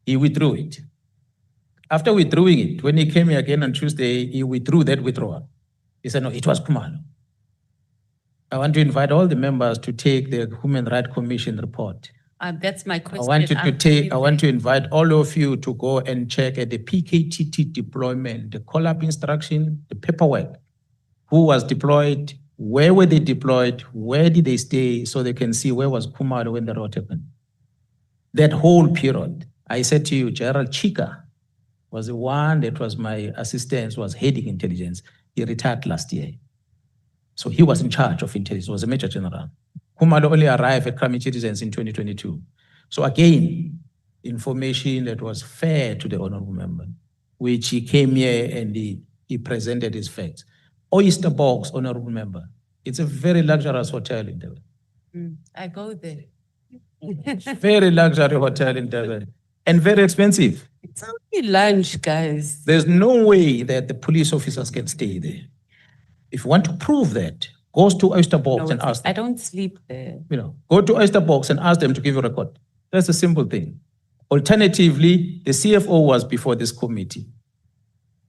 He withdrew it. After withdrawing it, when he came here again on Tuesday, he withdrew that withdrawal. He said, no, it was Khumalo. I want to invite all the members to take the Human Rights Commission report. That's my question. I want to invite all of you to go and check at the PKTT deployment, the call-up instruction, the paperwork. Who was deployed? Where were they deployed? Where did they stay? So they can see where was Khumalo when the road happened. That whole period, I said to you, General Chika was the one that was my assistant, was heading intelligence. He retired last year. So he was in charge of intelligence, was a major general. Khumalo only arrived at crime intelligence in 2022. So again, information that was fair to the honorable member, which he came here and he presented his facts. Oyster Box, honorable member, it's a very luxurious hotel in Durban. I go there. Very luxury hotel in Durban and very expensive. It's only lunch, guys. There's no way that the police officers can stay there. If you want to prove that, go to Oyster Box and ask them. I don't sleep there. Go to Oyster Box and ask them to give you a record. That's a simple thing. Alternatively, the CFO was before this committee.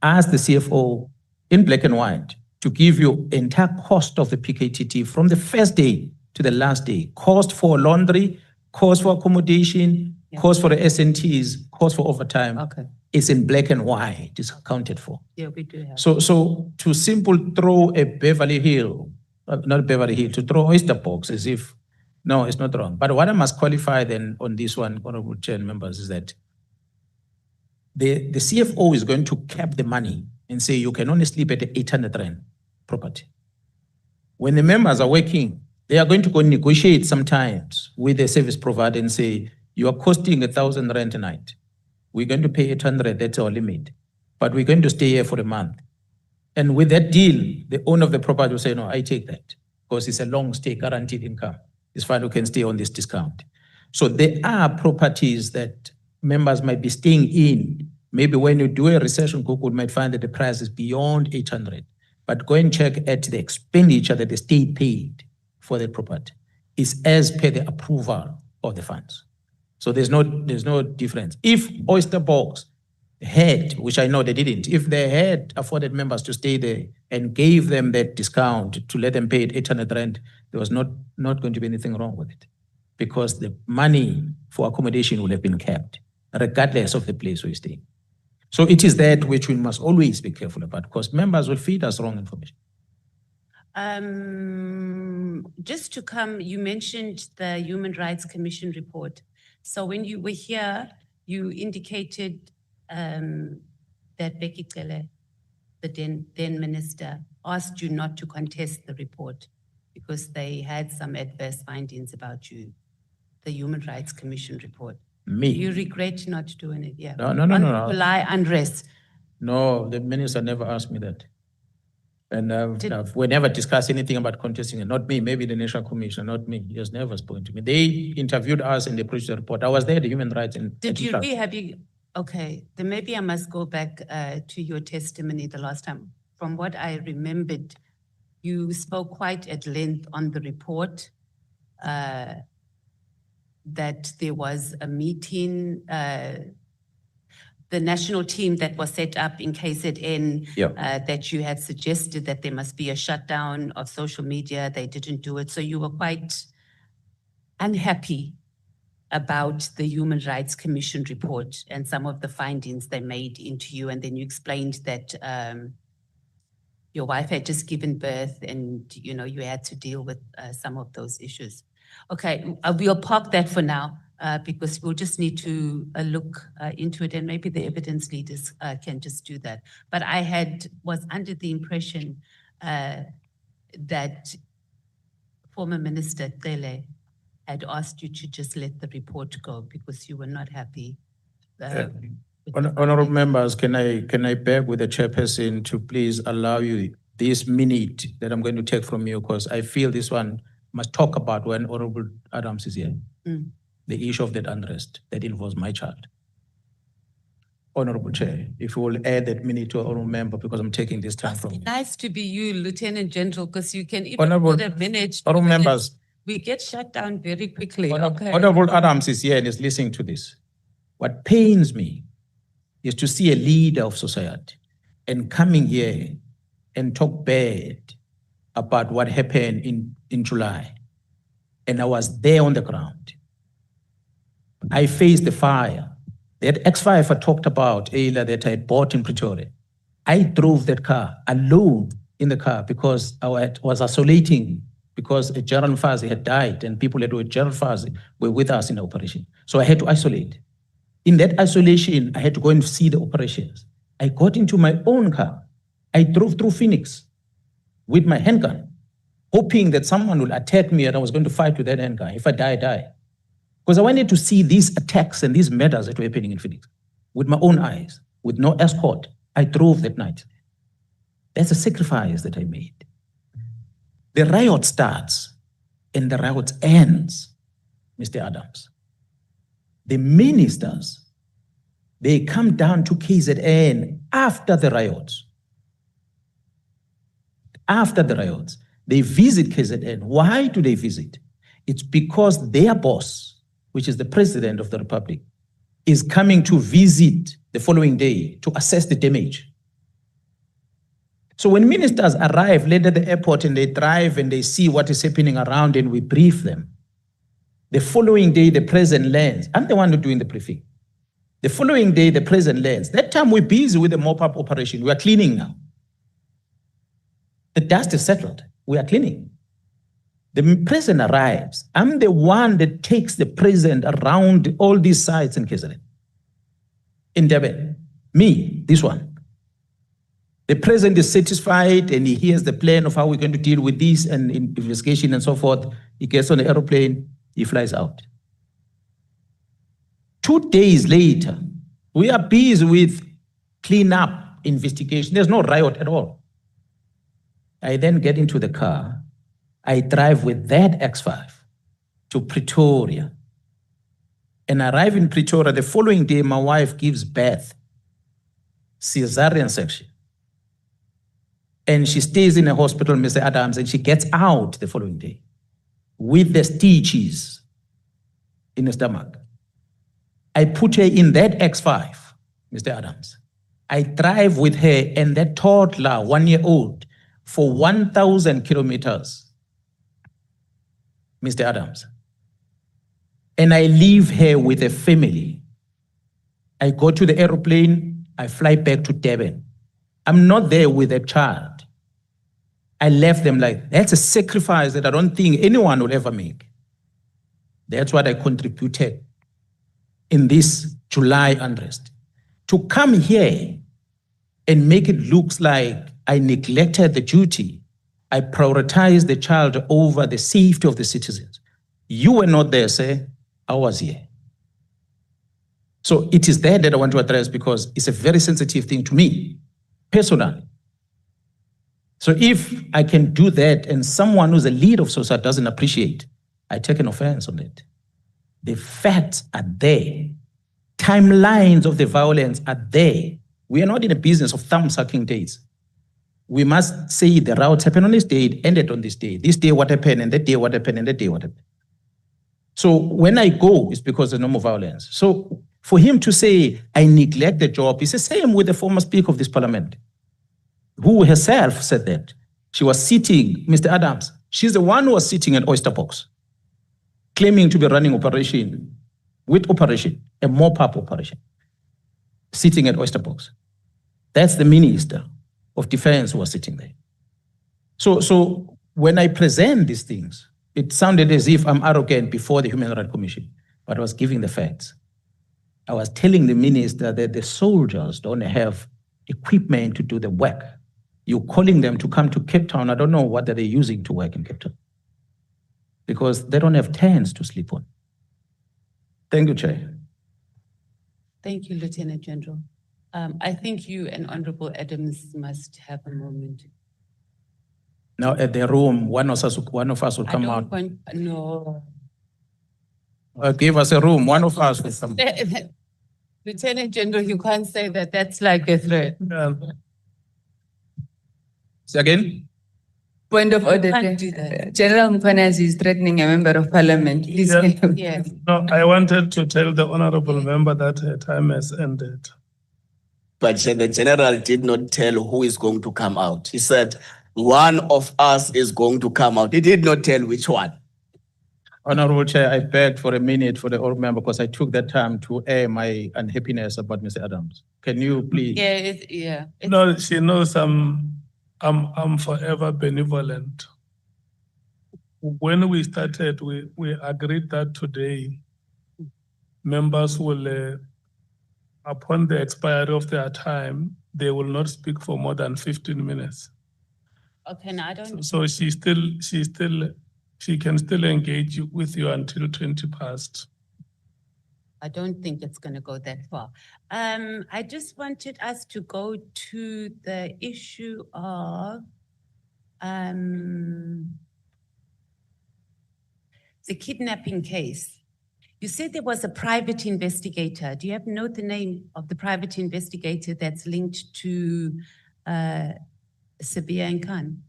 Ask the CFO in black and white to give you entire cost of the PKTT from the first day to the last day. Cost for laundry, cost for accommodation, cost for the SNTs, cost for overtime. Okay. It's in black and white. It's accounted for. Yeah, we do have. So to simple throw a Beverly Hill, not Beverly Hill, to throw Oyster Box as if, no, it's not wrong. But what I must qualify then on this one, honorable chair members, is that the CFO is going to cap the money and say you can only sleep at the 800 rand property. When the members are working, they are going to go negotiate sometimes with the service provider and say, you are costing 1,000 rand a night. We're going to pay 800, that's our limit. But we're going to stay here for a month. And with that deal, the owner of the property will say, no, I take that because it's a long stay guaranteed income. It's fine, we can stay on this discount. So there are properties that members might be staying in. Maybe when you do a research on Google, you might find that the price is beyond 800. But go and check at the expenditure that the state paid for that property. It's as per the approval of the funds. So there's no difference. If Oyster Box had, which I know they didn't, if they had afforded members to stay there and gave them that discount to let them pay 800 rand, there was not going to be anything wrong with it, because the money for accommodation would have been kept regardless of the place where you stay. So it is that which we must always be careful about, because members will feed us wrong information. Just to come, you mentioned the Human Rights Commission report. So when you were here, you indicated that Becky Cele, the then minister, asked you not to contest the report because they had some adverse findings about you, the Human Rights Commission report. Me? You regret not doing it, yeah. No. July unrest. No, the minister never asked me that. And we never discussed anything about contesting it. Not me, maybe the National Commission, not me. He has never spoken to me. They interviewed us and they produced the report. I was there, the human rights. Okay, then maybe I must go back to your testimony the last time. From what I remembered, you spoke quite at length on the report, that there was a meeting, the national team that was set up in KZN, that you had suggested that there must be a shutdown of social media. They didn't do it. So you were quite unhappy about the Human Rights Commission report and some of the findings they made into you. And then you explained that your wife had just given birth and, you know, you had to deal with some of those issues. Okay, we'll park that for now because we'll just need to look into it, and maybe the evidence leaders can just do that. But I was under the impression that former Minister Cele had asked you to just let the report go because you were not happy. Honorable members, can I beg with the chairperson to please allow you this minute that I'm going to take from you, because I feel this one must talk about when Honorable Adams is here. The issue of that unrest that involves my child. Honorable Chair, if you will add that minute to Honorable Member, because I'm taking this time from you. Nice to be you, Lieutenant General, because you can even put a minute. Honorable members. We get shut down very quickly. Honorable Adams is here and is listening to this. What pains me is to see a leader of society and coming here and talk bad about what happened in July. And I was there on the ground. I faced the fire. That X5 I talked about earlier that I had bought in Pretoria. I drove that car alone in the car because I was isolating because General Mkhwanazi had died and people that were General Mkhwanazi were with us in the operation. So I had to isolate. In that isolation, I had to go and see the operations. I got into my own car. I drove through Phoenix with my handgun, hoping that someone would attack me and I was going to fight with that handgun. If I die, I die. Because I wanted to see these attacks and these murders that were happening in Phoenix with my own eyes, with no escort. I drove that night. That's a sacrifice that I made. The riot starts and the riot ends, Mr. Adams. The ministers, they come down to KZN after the riots. After the riots, they visit KZN. Why do they visit? It's because their boss, which is the President of the Republic, is coming to visit the following day to assess the damage. So when ministers arrive late at the airport and they drive and they see what is happening around and we brief them, the following day the President lands. I'm the one who's doing the briefing. The following day the President lands. That time we're busy with the mop-up operation. We are cleaning now. The dust is settled. We are cleaning. The President arrives. I'm the one that takes the President around all these sites in KZN. In Durban. Me, this one. The President is satisfied and he hears the plan of how we're going to deal with this and investigation and so forth. He gets on the aeroplane, he flies out. 2 days later, we are busy with cleanup investigation. There's no riot at all. I then get into the car. I drive with that X5 to Pretoria. And arrive in Pretoria, the following day, my wife gives birth, cesarean section. And she stays in a hospital, Mr. Adams, and she gets out the following day with the stitches in the stomach. I put her in that X5, Mr. Adams. I drive with her and that toddler, 1-year-old, for 1,000 kilometers, Mr. Adams. And I leave her with a family. I go to the airplane, I fly back to Durban. I'm not there with a child. I left them like, that's a sacrifice that I don't think anyone will ever make. That's what I contributed in this July unrest. To come here and make it look like I neglected the duty, I prioritized the child over the safety of the citizens. You were not there, sir. I was here. So it is that I want to address because it's a very sensitive thing to me, personally. So if I can do that and someone who's a leader of society doesn't appreciate, I take an offense on it. The facts are there. Timelines of the violence are there. We are not in a business of thumb-sucking dates. We must say the riots happened on this day, it ended on this day. This day what happened, and that day what happened, and that day what happened. So when I go, it's because there's no more violence. So for him to say, I neglect the job, it's the same with the former Speaker of this Parliament, who herself said that. She was sitting, Mr. Adams, she's the one who was sitting at Oyster Box, claiming to be running operation, with operation, a mop-up operation, sitting at Oyster Box. That's the Minister of Defense who was sitting there. So when I present these things, it sounded as if I'm arrogant before the Human Rights Commission, but I was giving the facts. I was telling the minister that the soldiers don't have equipment to do the work. You're calling them to come to Cape Town. I don't know what they're using to work in Cape Town because they don't have tents to sleep on. Thank you, Chair. Thank you, Lieutenant General. I think you and Honorable Adams must have a moment. Now at the room, one of us will come out. No. Give us a room, one of us will come. Lieutenant General, you can't say that. That's like a threat. Say again? Point of order. can't do that. General Mkhwanazi is threatening a member of parliament. Please. Yeah. can you- Yeah. No, I wanted to tell the honorable member that her time has ended. But the general did not tell who is going to come out. He said, one of us is going to come out. He did not tell which one. Honorable Chair, I begged for a minute for the old member because I took that time to air my unhappiness about Mr. Adams. Can you please? Yeah. No, she knows I'm forever benevolent. When we started, we agreed that today members will, upon the expiry of their time, they will not speak for more than 15 minutes. Okay, now I don't. So she can still engage with you until 20 past. I don't think it's going to go that far. I just wanted us to go to the issue of the kidnapping case. You said there was a private investigator. Do you have know the name of the private investigator that's linked to Sabia and Khan?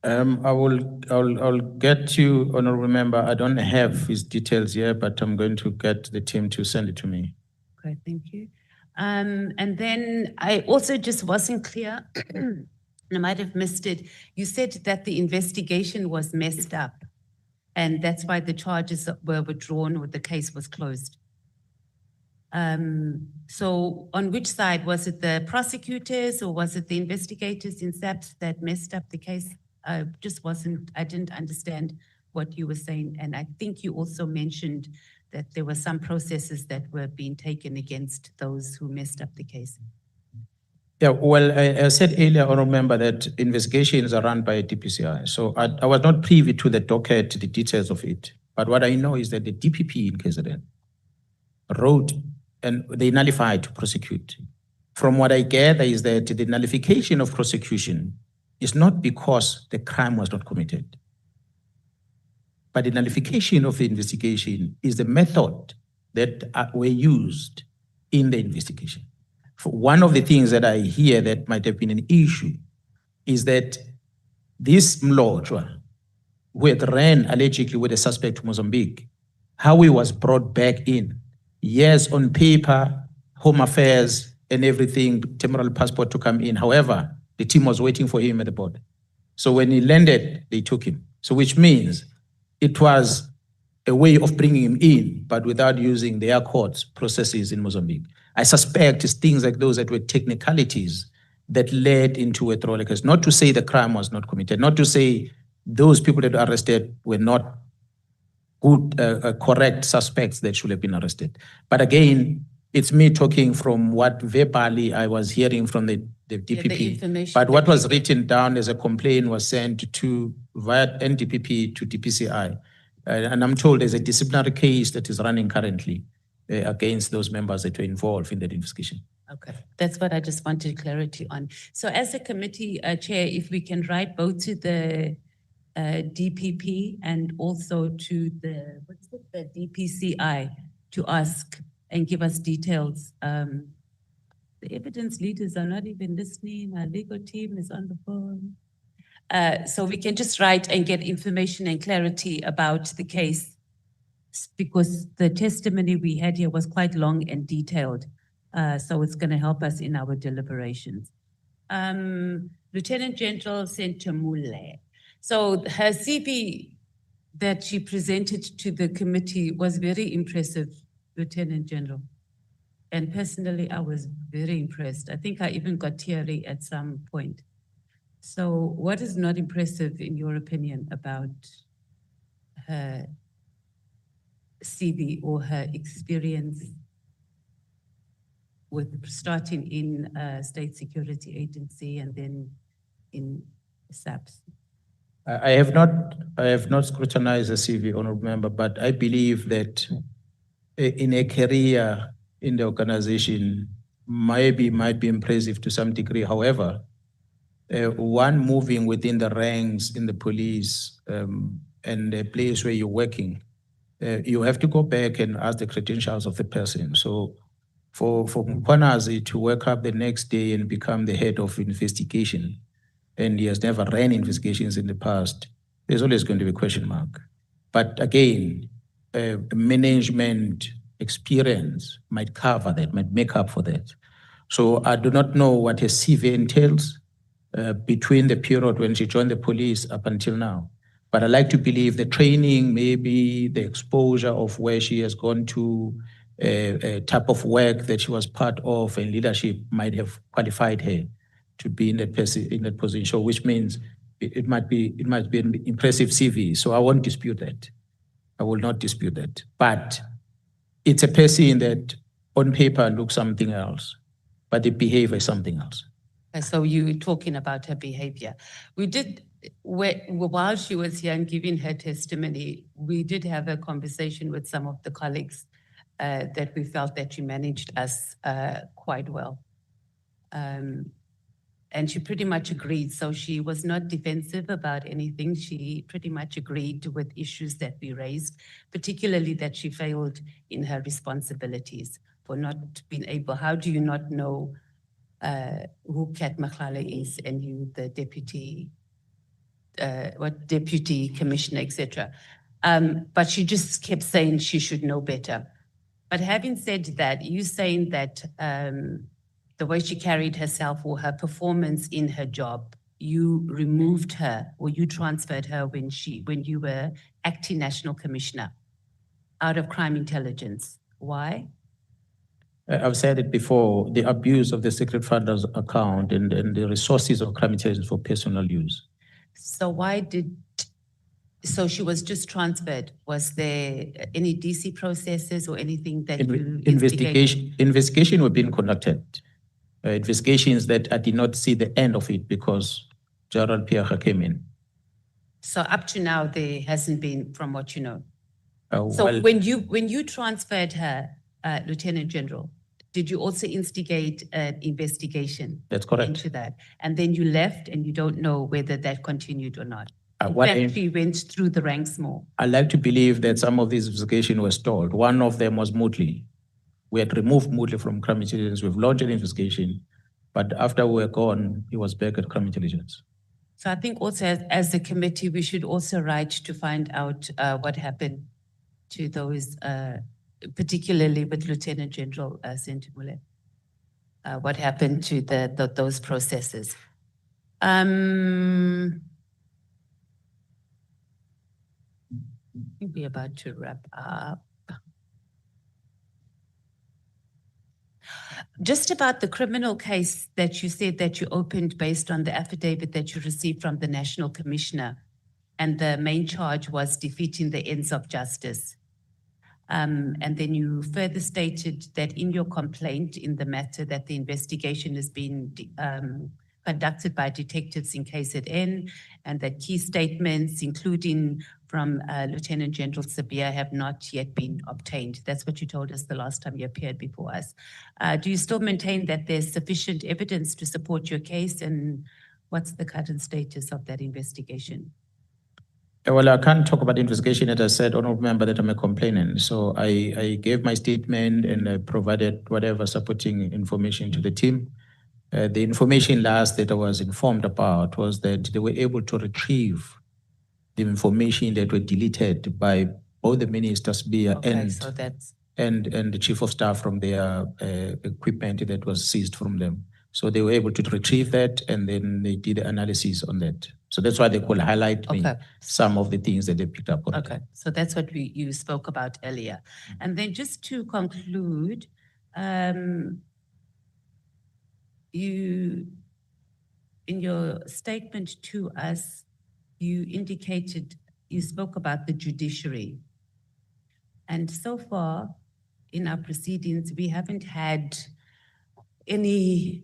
I'll get you, honorable member. I don't have his details here, but I'm going to get the team to send it to me. Okay, thank you. And then I also just wasn't clear, and I might have missed it. You said that the investigation was messed up, and that's why the charges were withdrawn or the case was closed. So on which side? Was it the prosecutors or was it the investigators in SAPS that messed up the case? I didn't understand what you were saying. And I think you also mentioned that there were some processes that were being taken against those who messed up the case. Yeah, well, I said earlier, honorable member, that investigations are run by DPCI. So I was not privy to the docket, the details of it. But what I know is that the DPP in KZN wrote and they nullified to prosecute. From what I gather is that the nullification of prosecution is not because the crime was not committed, but the nullification of the investigation is the method that were used in the investigation. For one of the things that I hear that might have been an issue is that this Mlotshwa, who had ran allegedly with a suspect to Mozambique, how he was brought back in, yes, on paper, home affairs and everything, temporal passport to come in. However, the team was waiting for him at the border. So when he landed, they took him. So which means it was a way of bringing him in, but without using their courts processes in Mozambique. I suspect it's things like those that were technicalities that led into a throwaway case. Not to say the crime was not committed, not to say those people that were arrested were not good, correct suspects that should have been arrested. But again, it's me talking from what verbally I was hearing from the DPP. information But what that was you- written down as a complaint was sent to via NDPP to DPCI. And I'm told there's a disciplinary case that is running currently against those members that were involved in that investigation. Okay, that's what I just wanted clarity on. So as a committee chair, if we can write both to the DPP and also to the DPCI to ask and give us details. The evidence leaders are not even listening. Our legal team is on the phone. So we can just write and get information and clarity about the case, because the testimony we had here was quite long and detailed. So it's going to help us in our deliberations. Lieutenant General Sentamule. So her CV that she presented to the committee was very impressive, Lieutenant General. And personally, I was very impressed. I think I even got teary at some point. So what is not impressive in your opinion about her CV or her experience with starting in a state security agency and then in SAPS? I have not scrutinized the CV, honorable member, but I believe that in a career in the organization might be impressive to some degree. However, one moving within the ranks in the police and the place where you're working, you have to go back and ask the credentials of the person. So for Mkhwanazi to wake up the next day and become the head of investigation, and he has never ran investigations in the past, there's always going to be a question mark. But again, management experience might cover that, might make up for that. So I do not know what her CV entails between the period when she joined the police up until now. But I like to believe the training, maybe the exposure of where she has gone to, a type of work that she was part of, and leadership might have qualified her to be in that position, which means it might be an impressive CV. So I won't dispute that. I will not dispute that. But it's a person that on paper looks something else, but the behavior is something else. So you were talking about her behavior. We did, while she was here and giving her testimony, we did have a conversation with some of the colleagues that we felt that she managed us quite well. And she pretty much agreed. So she was not defensive about anything. She pretty much agreed with issues that we raised, particularly that she failed in her responsibilities for not being able. How do you not know who Kat Mkhwanazi is and you, the deputy, deputy commissioner, etc. But she just kept saying she should know better. But having said that, you saying that the way she carried herself or her performance in her job, you removed her or you transferred her when you were acting national commissioner out of crime intelligence. Why? I've said it before, the abuse of the secret funders account and the resources of crime intelligence for personal use. So so she was just transferred. Was there any DC processes or anything that you investigated? Investigation were being conducted. Investigations that I did not see the end of it because General Pierre came in. So up to now, there hasn't been, from what you know. So well, when you transferred her, Lieutenant General, did you also instigate an investigation? That's correct. Into that, and then you left, and you don't know whether that continued or not. She went through the ranks more. I like to believe that some of these investigations were stalled. One of them was Motley. We had removed Motley from crime intelligence. We've launched an investigation, but after we were gone, he was back at crime intelligence. So I think also as a committee, we should also write to find out what happened to those, particularly with Lieutenant General Sentimule. What happened to those processes? We're about to wrap up. Just about the criminal case that you said that you opened based on the affidavit that you received from the National Commissioner, and the main charge was defeating the ends of justice. And then you further stated that in your complaint in the matter that the investigation has been conducted by detectives in KZN, and that key statements, including from Lieutenant General Sabia, have not yet been obtained. That's what you told us the last time you appeared before us. Do you still maintain that there's sufficient evidence to support your case, and what's the current status of that investigation? Well, I can't talk about the investigation. As I said, I don't remember that I'm a complainant. So I gave my statement and I provided whatever supporting information to the team. The information last that I was informed about was that they were able to retrieve the information that were deleted by both the ministers and the chief of staff from their equipment that was seized from them. So they were able to retrieve that, and then they did the analysis on that. So that's why they could highlight me some of the things that they picked up on. Okay, so that's what you spoke about earlier. And then just to conclude, you, in your statement to us, you indicated, you spoke about the judiciary. And so far in our proceedings, we haven't had any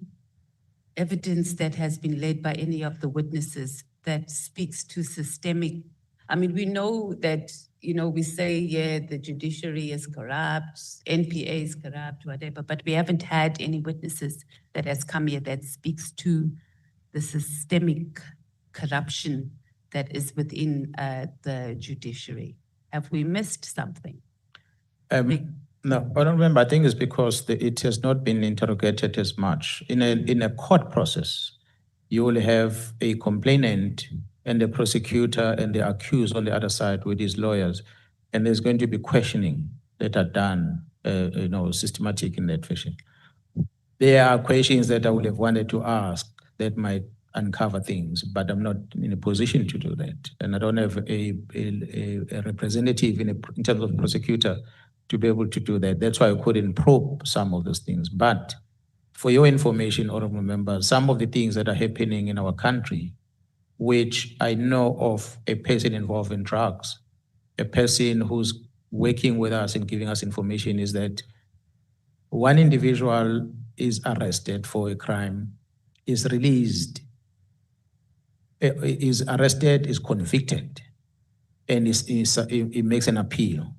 evidence that has been led by any of the witnesses that speaks to systemic. I mean, we know that, we say, yeah, the judiciary is corrupt, NPA is corrupt, whatever, but we haven't had any witnesses that has come here that speaks to the systemic corruption that is within the judiciary. Have we missed something? No, I don't remember. I think it's because it has not been interrogated as much. In a court process, you will have a complainant and the prosecutor and the accused on the other side with his lawyers, and there's going to be questioning that are done, systematic in that fashion. There are questions that I would have wanted to ask that might uncover things, but I'm not in a position to do that. And I don't have a representative in terms of prosecutor to be able to do that. That's why I couldn't probe some of those things. But for your information, honorable members, some of the things that are happening in our country, which I know of a person involved in drugs, a person who's working with us and giving us information, is that one individual is arrested for a crime, is released, is arrested, is convicted, and he makes an appeal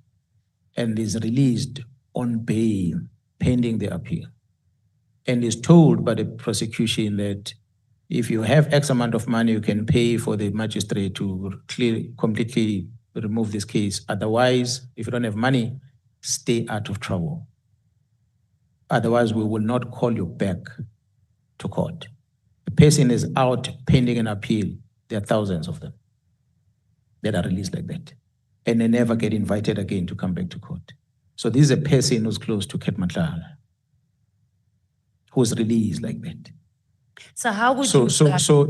and is released on bail pending the appeal, and is told by the prosecution that if you have X amount of money, you can pay for the magistrate to completely remove this case. Otherwise, if you don't have money, stay out of trouble. Otherwise, we will not call you back to court. The person is out pending an appeal. There are thousands of them that are released like that, and they never get invited again to come back to court. So this is a person who's close to Nhlanhla, who's released like that. So how would So you?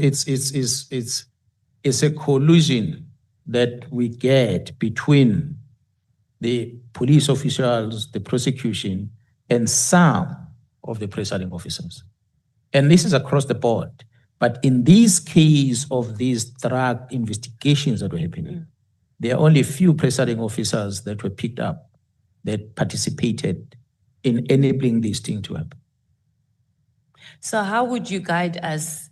it's a collusion that we get between the police officials, the prosecution, and some of the presiding officers. And this is across the board. But in this case of these drug investigations that were happening, there are only a few presiding officers that were picked up that participated in enabling this thing to happen. So how would you guide us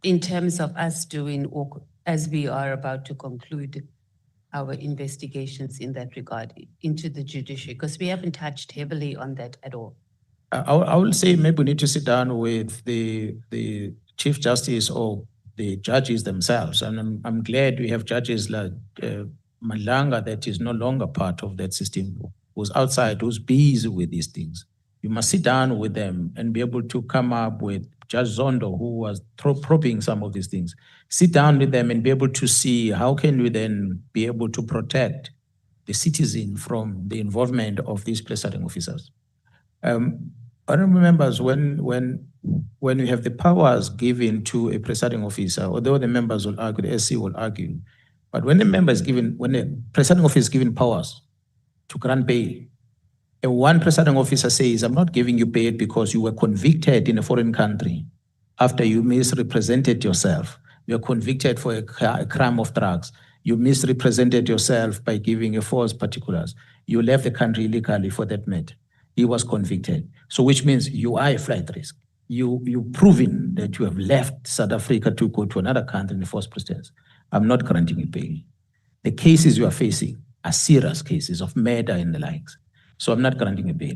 in terms of us doing, or as we are about to conclude our investigations in that regard into the judiciary? Because we haven't touched heavily on that at all. I will say maybe we need to sit down with the Chief Justice or the judges themselves. And I'm glad we have judges like Malanga that is no longer part of that system, who's outside, who's busy with these things. You must sit down with them and be able to come up with Judge Zondo, who was probing some of these things. Sit down with them and be able to see how can we then be able to protect the citizen from the involvement of these presiding officers. Honorable members, when we have the powers given to a presiding officer, although the members will argue, the SC will argue, but when when the presiding officer is given powers to grant bail, and one presiding officer says, I'm not giving you bail because you were convicted in a foreign country after you misrepresented yourself. You're convicted for a crime of drugs. You misrepresented yourself by giving a false particulars. You left the country illegally for that matter. He was convicted. So which means you are a flight risk. You've proven that you have left South Africa to go to another country in the first instance. I'm not granting you bail. The cases you are facing are serious cases of murder and the likes. So I'm not granting a bail.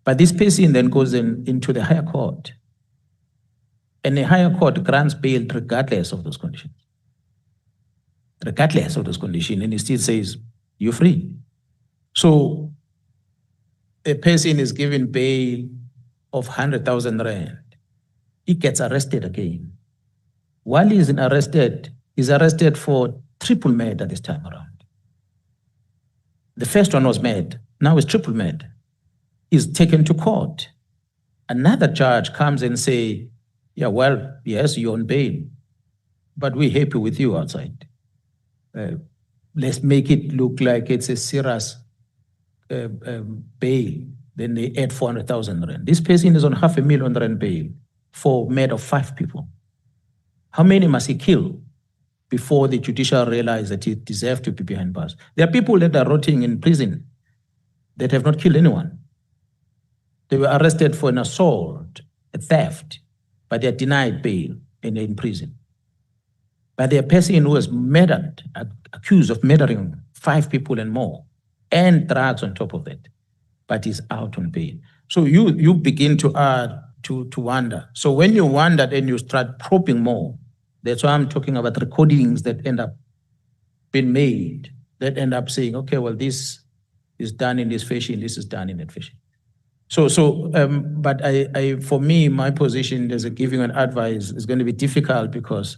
But this person then goes into the higher court. And the higher court grants bail regardless of those conditions. Regardless of those conditions. And it still says, you're free. So a person is given bail of 100,000 rand. He gets arrested again. While he's arrested for triple murder this time around. The first one was murder. Now it's triple murder. He's taken to court. Another judge comes and say, yeah, well, yes, you're on bail, but we're happy with you outside. Let's make it look like it's a serious bail. Then they add 400,000 rand. This person is on 500,000 rand bail for murder of 5 people. How many must he kill before the judiciary realize that he deserves to be behind bars? There are people that are rotting in prison that have not killed anyone. They were arrested for an assault, a theft, but they are denied bail and they're in prison. But there are a person who was murdered, accused of murdering 5 people and more, and drugs on top of that, but is out on bail. So you begin to wonder. So when you wonder, then you start probing more. That's why I'm talking about recordings that end up being made, that end up saying, okay, well, this is done in this fashion, this is done in that fashion. But for me, my position as a giving an advice is going to be difficult because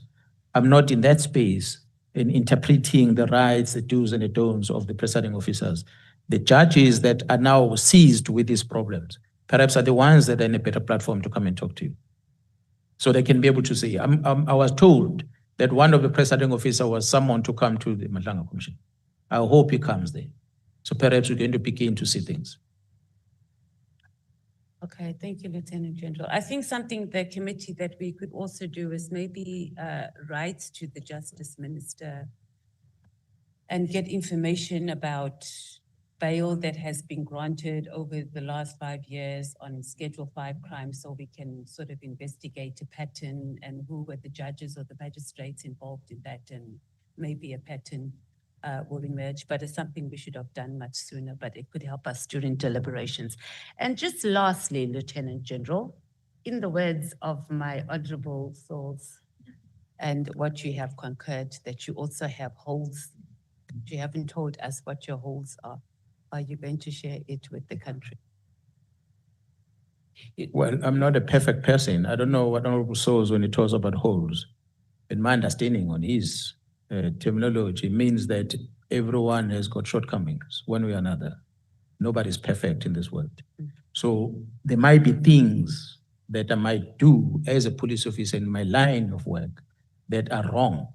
I'm not in that space in interpreting the rights, the do's and the don'ts of the presiding officers. The judges that are now seized with these problems, perhaps are the ones that are in a better platform to come and talk to you. So they can be able to say, I was told that one of the presiding officers was someone to come to the Nhlanhla Commission. I hope he comes there. So perhaps we're going to begin to see things. Okay, thank you, Lieutenant General. I think something the committee that we could also do is maybe write to the Justice Minister and get information about bail that has been granted over the last 5 years on Schedule 5 crimes, so we can sort of investigate a pattern and who were the judges or the magistrates involved in that, and maybe a pattern will emerge, but it's something we should have done much sooner, but it could help us during deliberations. And just lastly, Lieutenant General, in the words of my honorable souls and what you have concurred, that you also have holes. You haven't told us what your holes are. Are you going to share it with the country? Well, I'm not a perfect person. I don't know what Honorable Souls when he talks about holes. And my understanding on his terminology means that everyone has got shortcomings one way or another. Nobody's perfect in this world. So there might be things that I might do as a police officer in my line of work that are wrong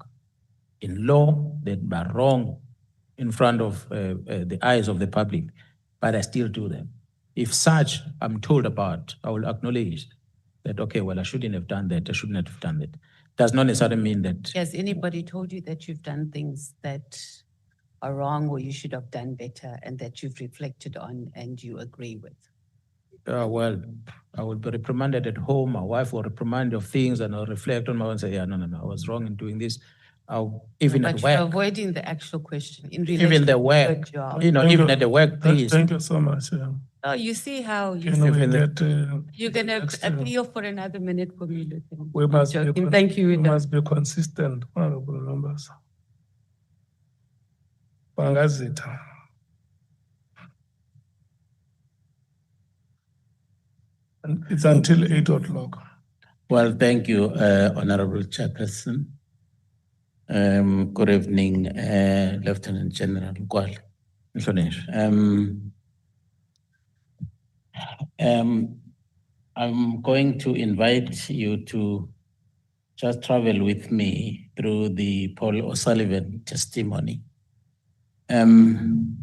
in law, that are wrong in front of the eyes of the public, but I still do them. If such I'm told about, I will acknowledge that, okay, well, I shouldn't have done that, I shouldn't have done that. Does not necessarily mean that. Has anybody told you that you've done things that are wrong or you should have done better and that you've reflected on and you agree with? Well, I will be reprimanded at home, my wife will reprimand of things and I'll reflect on my own and say, yeah, no, I was wrong in doing this. Even at But work. you're avoiding the actual question in relation Even the to work, your job. you know, Thank even you. at the workplace. Thank you so much. Oh, you see how you Can we Even the- get, you're gonna next, appeal for another minute for me, Lieutenant. we must be, Joking. Thank you. we Ida. must be consistent, honorable members. Pangazita. And it's until 8 o'clock. Well, thank you, Honorable Chairperson. Good evening, Lieutenant General Gwal. I'm going to invite you to just travel with me through the Paul O'Sullivan testimony. On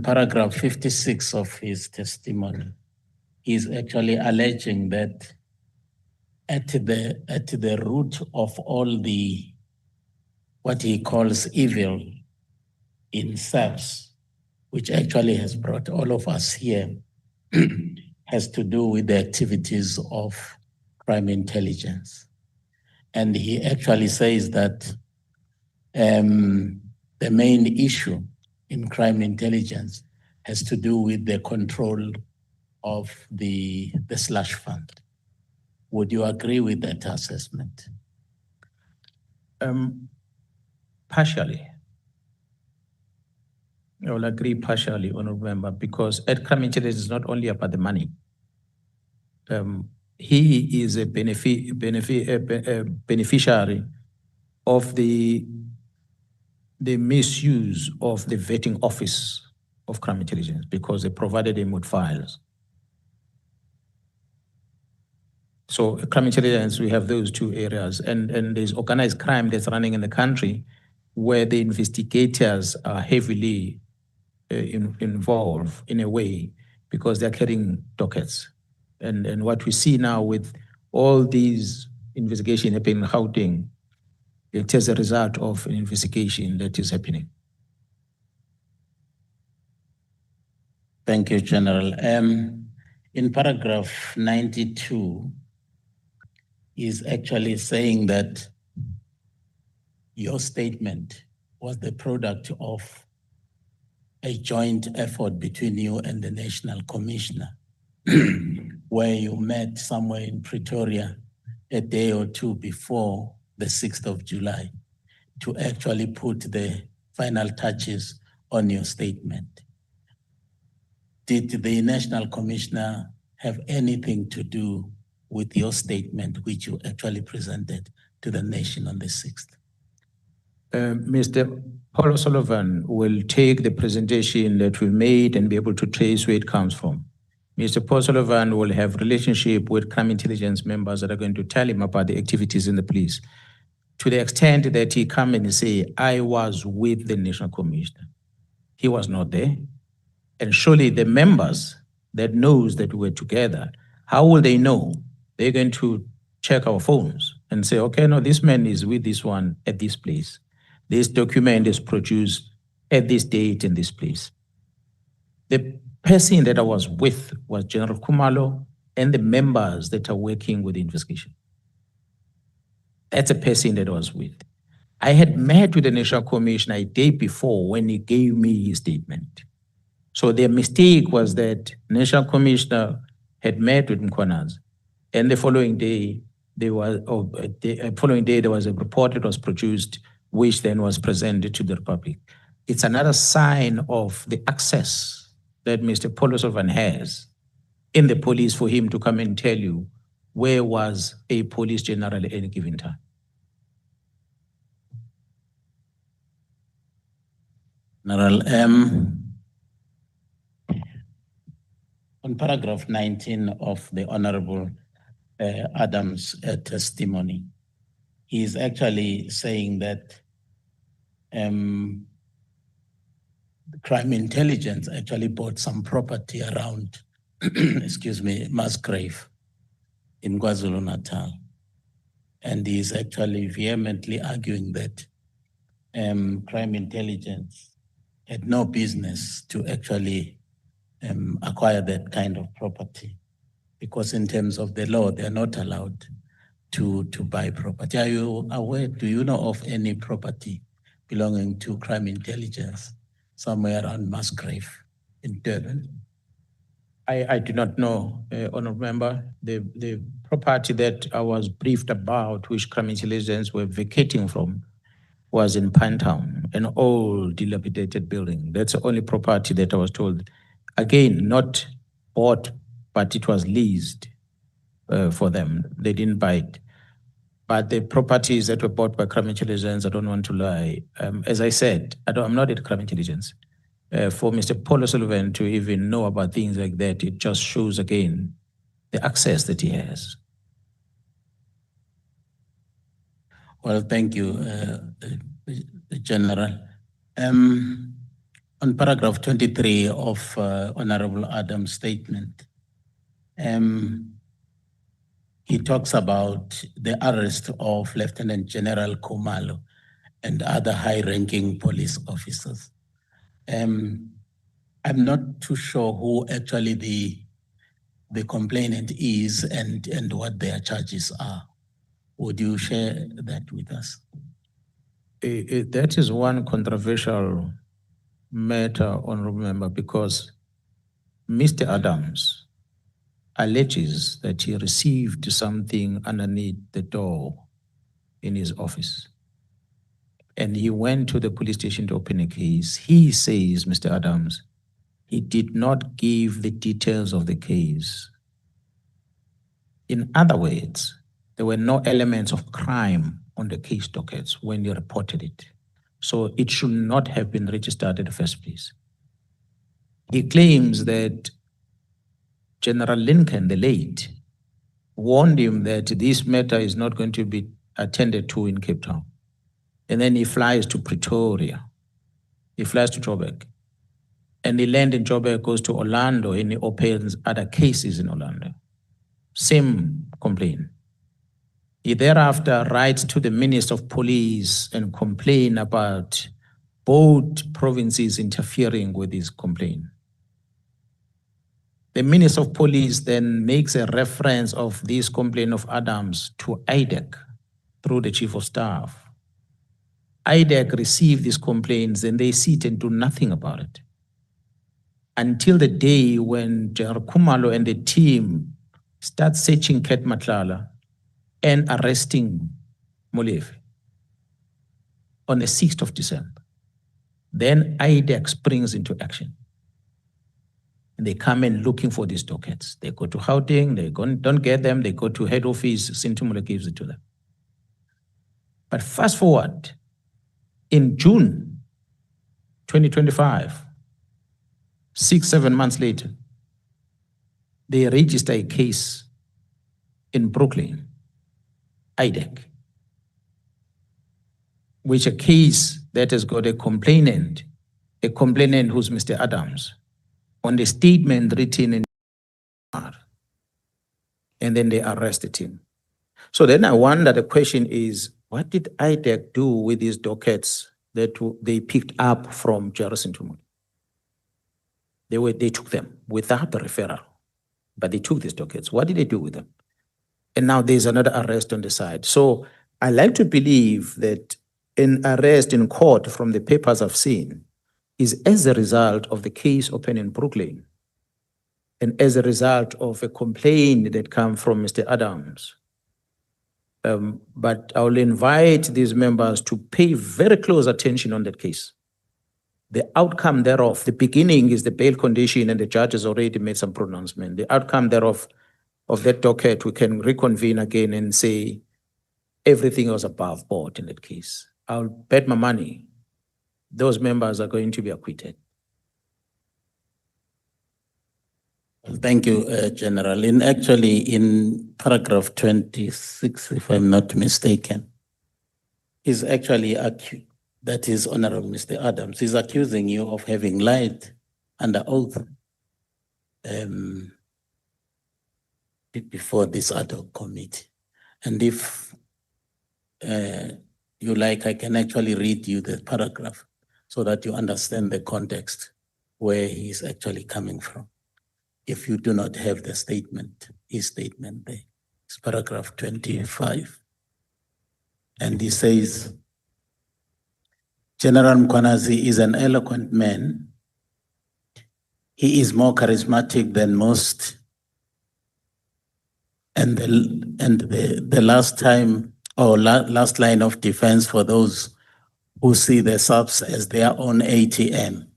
paragraph 56 of his testimony, he's actually alleging that at the root of all the, what he calls evil in SAPS, which actually has brought all of us here, has to do with the activities of crime intelligence. And he actually says that the main issue in crime intelligence has to do with the control of the slush fund. Would you agree with that assessment? Partially. I will agree partially, Honorable Member, because at crime intelligence is not only about the money. He is a beneficiary of the misuse of the vetting office of crime intelligence because they provided him with files. So crime intelligence, we have those two areas, and there's organized crime that's running in the country where the investigators are heavily involved in a way because they're carrying dockets. And what we see now with all these investigations happening in Gauteng, it is a result of an investigation that is happening. Thank you, General. In paragraph 92, is actually saying that your statement was the product of a joint effort between you and the National Commissioner, where you met somewhere in Pretoria a day or two before the 6th of July to actually put the final touches on your statement. did the National Commissioner have anything to do with your statement, which you actually presented to the nation on the 6th? Mr. Paul O'Sullivan will take the presentation that we made and be able to trace where it comes from. Mr. Paul O'Sullivan will have relationship with crime intelligence members that are going to tell him about the activities in the police. To the extent that he come and say, I was with the National Commissioner. He was not there. And surely the members that knows that we were together, how will they know? They're going to check our phones and say, okay, no, this man is with this one at this place. This document is produced at this date in this place. The person that I was with was General Khumalo and the members that are working with the investigation. That's a person that I was with. I had met with the National Commissioner a day before when he gave me his statement. So their mistake was that National Commissioner had met with Mkhwanazi, and the following day there was a report that was produced, which then was presented to the Republic. It's another sign of the access that Mr. Paul O'Sullivan has in the police for him to come and tell you where was a police general at any given time. General, on paragraph 19 of the Honorable Adams' testimony, he is actually saying that the crime intelligence actually bought some property around, excuse me, Musgrave in KwaZulu-Natal. And he is actually vehemently arguing that crime intelligence had no business to actually acquire that kind of property, because in terms of the law, they're not allowed to buy property. Are you aware, do you know of any property belonging to crime intelligence somewhere around Musgrave in Durban? I do not know, Honourable Member. The property that I was briefed about, which crime intelligence were vacating from, was in Pinetown, an old dilapidated building. That's the only property that I was told. Again, not bought, but it was leased for them. They didn't buy it. But the properties that were bought by crime intelligence, I don't want to lie. As I said, I'm not at crime intelligence. For Mr. Paul O'Sullivan to even know about things like that, it just shows again the access that he has. Well, thank you, General. On paragraph 23 of Honorable Adams' statement, he talks about the arrest of Lieutenant General Khumalo and other high-ranking police officers. I'm not too sure who actually the complainant is and what their charges are. Would you share that with us? That is one controversial matter, Honourable Member, because Mr. Adams alleges that he received something underneath the door in his office. And he went to the police station to open a case. He says, Mr. Adams, he did not give the details of the case. In other words, there were no elements of crime on the case dockets when he reported it. So it should not have been registered in the first place. He claims that General Lincoln, the late, warned him that this matter is not going to be attended to in Cape Town. And then he flies to Pretoria. He flies to Joburg. And he lands in Joburg, goes to Orlando, and he opens other cases in Orlando. Same complaint. He thereafter writes to the Minister of Police and complain about both provinces interfering with his complaint. The Minister of Police then makes a reference of this complaint of Adams to IDEC through the Chief of Staff. IDEC received these complaints and they sit and do nothing about it. Until the day when General Khumalo and the team start searching Ket Matlala and arresting Molefe on the 6th of December. Then IDEC springs into action. and they come in looking for these dockets. They go to Gauteng, don't get them, they go to head office, Sintumule gives it to them. But fast forward, in June 2025, 6-7 months later, they register a case in Brooklyn, IDEC, which a case that has got a complainant who's Mr. Adams, on the statement written in and then they arrested him. So then I wonder, the question is, what did IDEC do with these dockets that they picked up from Jarrison Tumuli? They took them without the referral, but they took these dockets. What did they do with them? And now there's another arrest on the side. So I like to believe that an arrest in court from the papers I've seen is as a result of the case open in Brooklyn and as a result of a complaint that came from Mr. Adams. But I'll invite these members to pay very close attention on that case. The outcome thereof, the beginning is the bail condition, and the judge has already made some pronouncement. The outcome thereof, of that docket, we can reconvene again and say everything was above board in that case. I'll bet my money those members are going to be acquitted. Thank you, General. In paragraph 26, if I'm not mistaken, is actually that is Honorable Mr. Adams is accusing you of having lied under oath before this ad hoc committee. And if you like, I can actually read you the paragraph so that you understand the context where he is actually coming from. If you do not have the statement, his statement there. It's paragraph 25. And he says, General Mkhwanazi is an eloquent man. He is more charismatic than most. And the last time, or last line of defense for those who see the subs as their own ATM.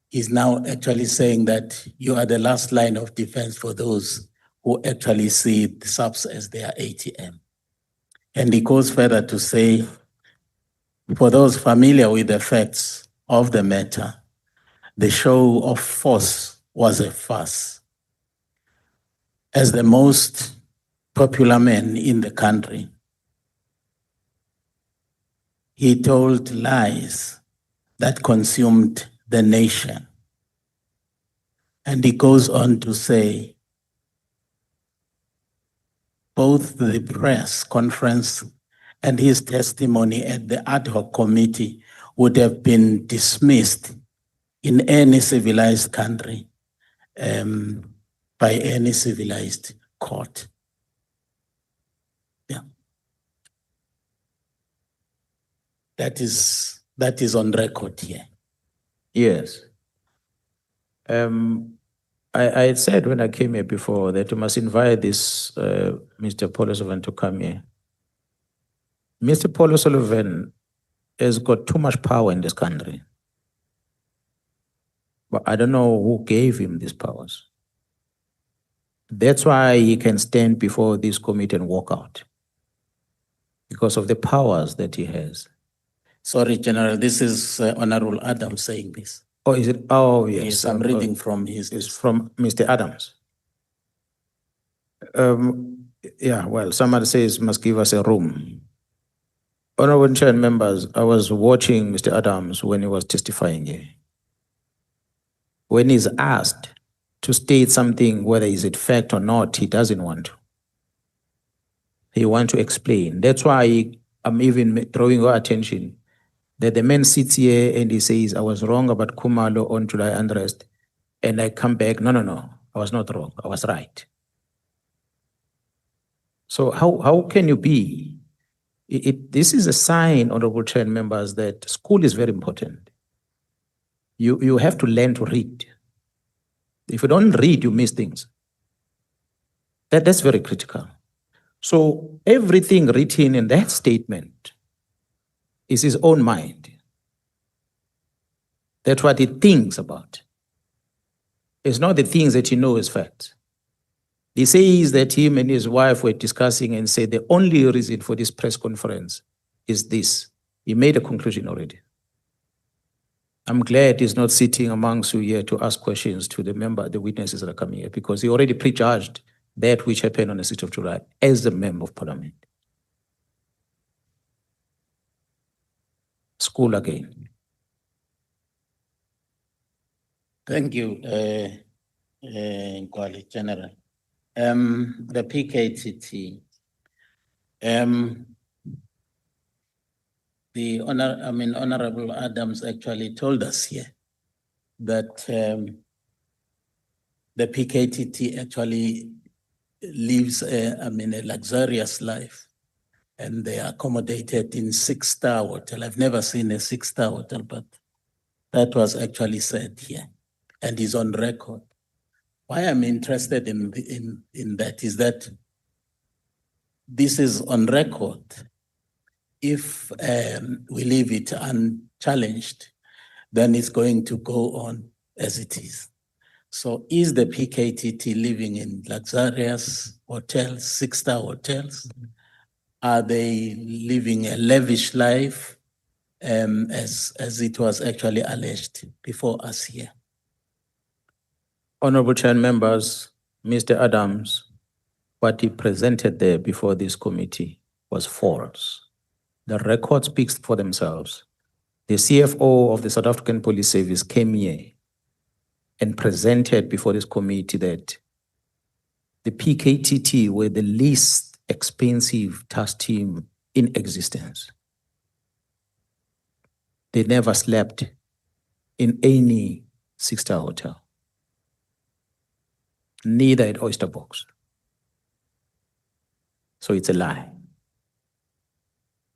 He's now actually saying that you are the last line of defense for those who actually see the subs as their ATM. And he goes further to say, for those familiar with the facts of the matter, the show of force was a farce. As the most popular man in the country, he told lies that consumed the nation. And he goes on to say, both the press conference and his testimony at the ad hoc committee would have been dismissed in any civilized country by any civilized court. Yeah. That is on record here. Yes. I said when I came here before that we must invite this Mr. Paul O'Sullivan to come here. Mr. Paul O'Sullivan has got too much power in this country. But I don't know who gave him these powers. That's why he can stand before this committee and walk out. Because of the powers that he has. Sorry, General, this is Honorable Adams saying this. Oh, is it? Oh, yes. Yes, I'm reading from his. It's from Mr. Adams. Yeah, well, somebody says must give us a room. Honorable Chair and members, I was watching Mr. Adams when he was testifying here. When he's asked to state something, whether is it fact or not, he doesn't want to. He wants to explain. That's why I'm even drawing your attention that the man sits here and he says, I was wrong about Khumalo on July unrest. And I come back, no, I was not wrong, I was right. So how can you be? This is a sign, Honorable Chair and members, that school is very important. You have to learn to read. If you don't read, you miss things. That's very critical. So everything written in that statement is his own mind. That's what he thinks about. It's not the things that you know as facts. He says that him and his wife were discussing and said the only reason for this press conference is this. He made a conclusion already. I'm glad he's not sitting amongst you here to ask questions to the witnesses that are coming here, because he already prejudged that which happened on the 6th of July as a member of parliament. School again. Thank you, Nkwali, General. The PKTT, Honorable Adams actually told us here that the PKTT actually lives a luxurious life, and they are accommodated in 6-star hotel. I've never seen a 6-star hotel, but that was actually said here and is on record. Why I'm interested in that is that this is on record. If we leave it unchallenged, then it's going to go on as it is. So is the PKTT living in luxurious hotels, 6-star hotels? Are they living a lavish life as it was actually alleged before us here? Honorable Chair and members, Mr. Adams, what he presented there before this committee was false. The record speaks for themselves. The CFO of the South African Police Service came here and presented before this committee that the PKTT were the least expensive task team in existence. They never slept in any 6-star hotel, neither at Oyster Box. So it's a lie.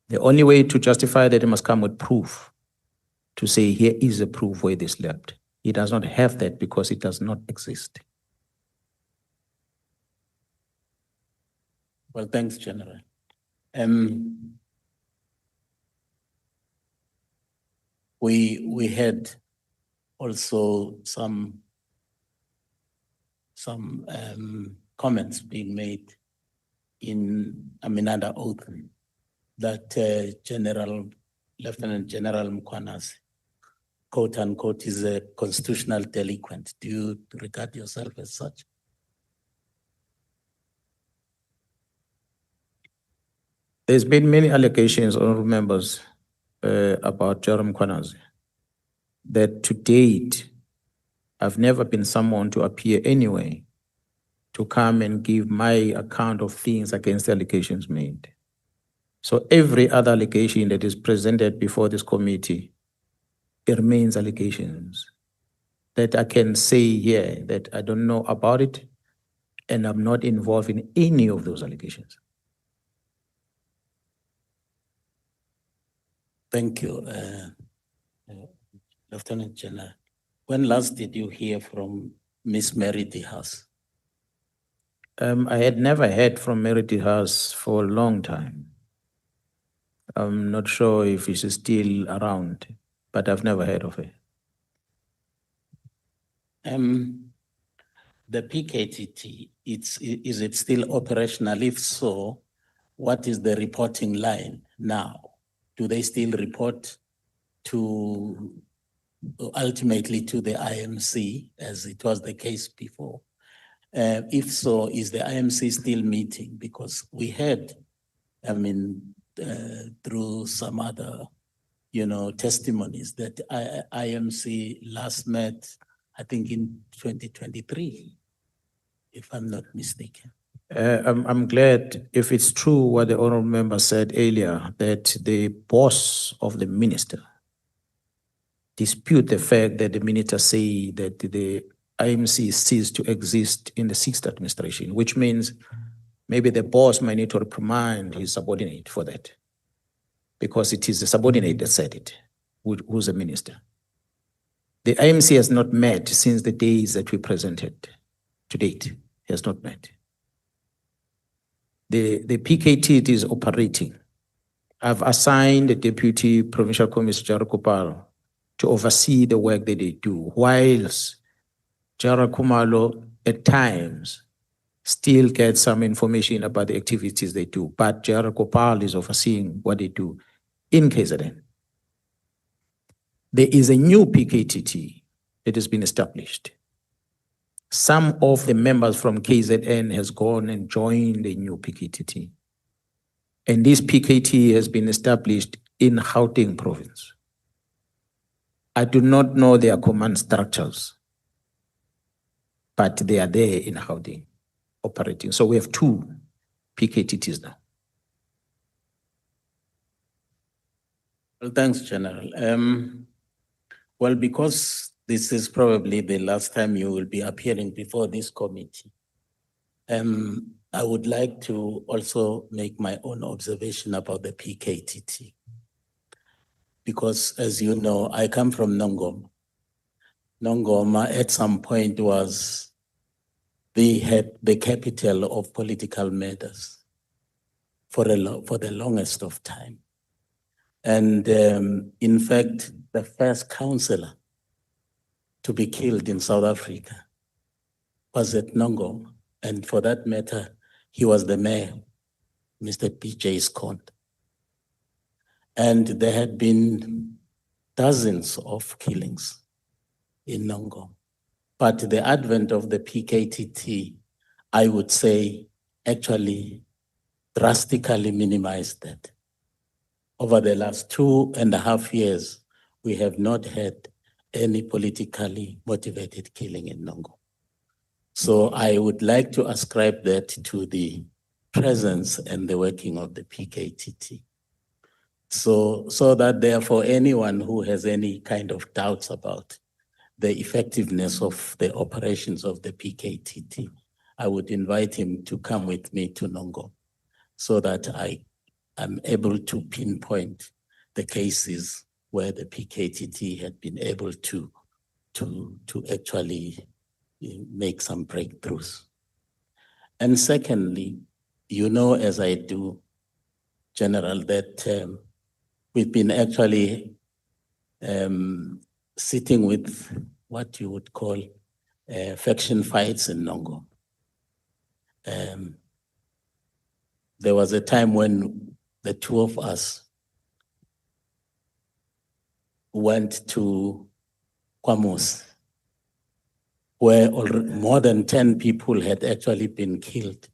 The only way to justify that, it must come with proof, to say here is a proof where they slept. He does not have that because it does not exist. Well, thanks, General. We had also some comments being made under oath that Lieutenant General Mkhwanazi, quote unquote, is a constitutional delinquent. Do you regard yourself as such? There's been many allegations, honorable members, about General Mkhwanazi, that to date, I've never been someone to appear anyway to come and give my account of things against the allegations made. So every other allegation that is presented before this committee, it remains allegations that I can say here that I don't know about it and I'm not involved in any of those allegations. Thank you, Lieutenant General. When last did you hear from Miss Mary DeHaas? I had never heard from Mary DeHaas for a long time. I'm not sure if she's still around, but I've never heard of her. The PKTT, is it still operational? If so, what is the reporting line now? Do they still report ultimately to the IMC, as it was the case before? If so, is the IMC still meeting? Because we heard, through some other, testimonies that IMC last met, I think in 2023, if I'm not mistaken. I'm glad if it's true what the honorable member said earlier, that the boss of the minister dispute the fact that the minister say that the IMC ceased to exist in the 6th administration, which means maybe the boss might need to reprimand his subordinate for that, because it is the subordinate that said it, who's the minister. The IMC has not met since the days that we presented to date. It has not met. The PKT is operating. I've assigned the Deputy Provincial Commissioner Kopal to oversee the work that they do, whilst General Kumalo at times still gets some information about the activities they do, but General Gopal is overseeing what they do in KZN. There is a new PKTT that has been established. Some of the members from KZN has gone and joined the new PKTT. And this PKT has been established in Gauteng province. I do not know their command structures, but they are there in Gauteng operating. So we have two PKTTs now. Well, thanks, General. Well, because this is probably the last time you will be appearing before this committee, I would like to also make my own observation about the PKTT. Because as you know, I come from Nongo. Nongoma at some point was the capital of political matters for the longest of time. And in fact, the first councillor to be killed in South Africa was at Nongo. And for that matter, he was the mayor, Mr. P.J. Scott. And there had been dozens of killings in Nongo. But the advent of the PKTT, I would say, actually drastically minimized that. Over the last 2.5 years, we have not had any politically motivated killing in Nongo. So I would like to ascribe that to the presence and the working of the PKTT. So that therefore anyone who has any kind of doubts about the effectiveness of the operations of the PKTT, I would invite him to come with me to Nongo so that I am able to pinpoint the cases where the PKTT had been able to actually make some breakthroughs. And secondly, you know, as I do, General, that we've been actually sitting with what you would call faction fights in Nongo. There was a time when the two of us went to Kwamos, where more than 10 people had actually been killed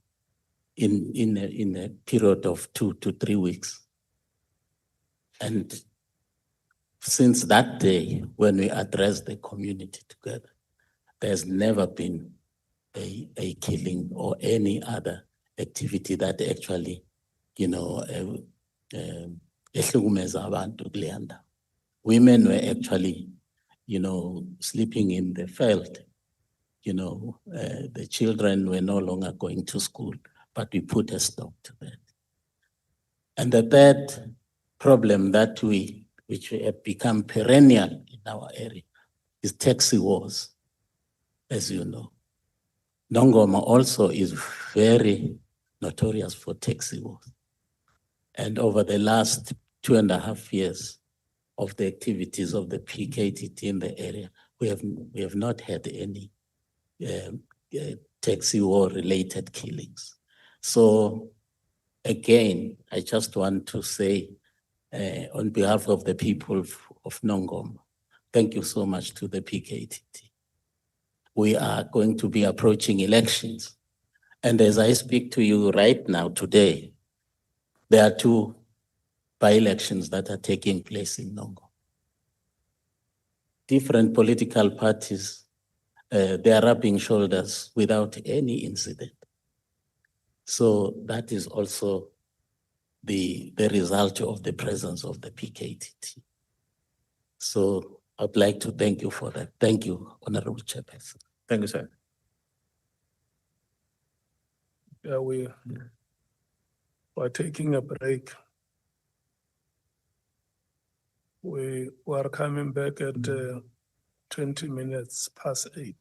in a period of 2 to 3 weeks. And since that day, when we addressed the community together, there's never been a killing or any other activity that actually, you know, women were actually, you know, sleeping in the field. You know, the children were no longer going to school, but we put a stop to that. And the third problem that which have become perennial in our area is taxi wars, as you know. Nongoma also is very notorious for taxi wars. And over the last 2.5 years of the activities of the PKTT in the area, we have not had any taxi war related killings. So again, I just want to say on behalf of the people of Nongoma, thank you so much to the PKTT. We are going to be approaching elections. And as I speak to you right now, today, there are 2 by-elections that are taking place in Nongo. Different political parties, they are rubbing shoulders without any incident. So that is also the result of the presence of the PKTT. So I'd like to thank you for that. Thank you, Honorable Chairperson. Thank you, sir. Yeah, we are taking a break. We are coming back at 20 minutes past 8.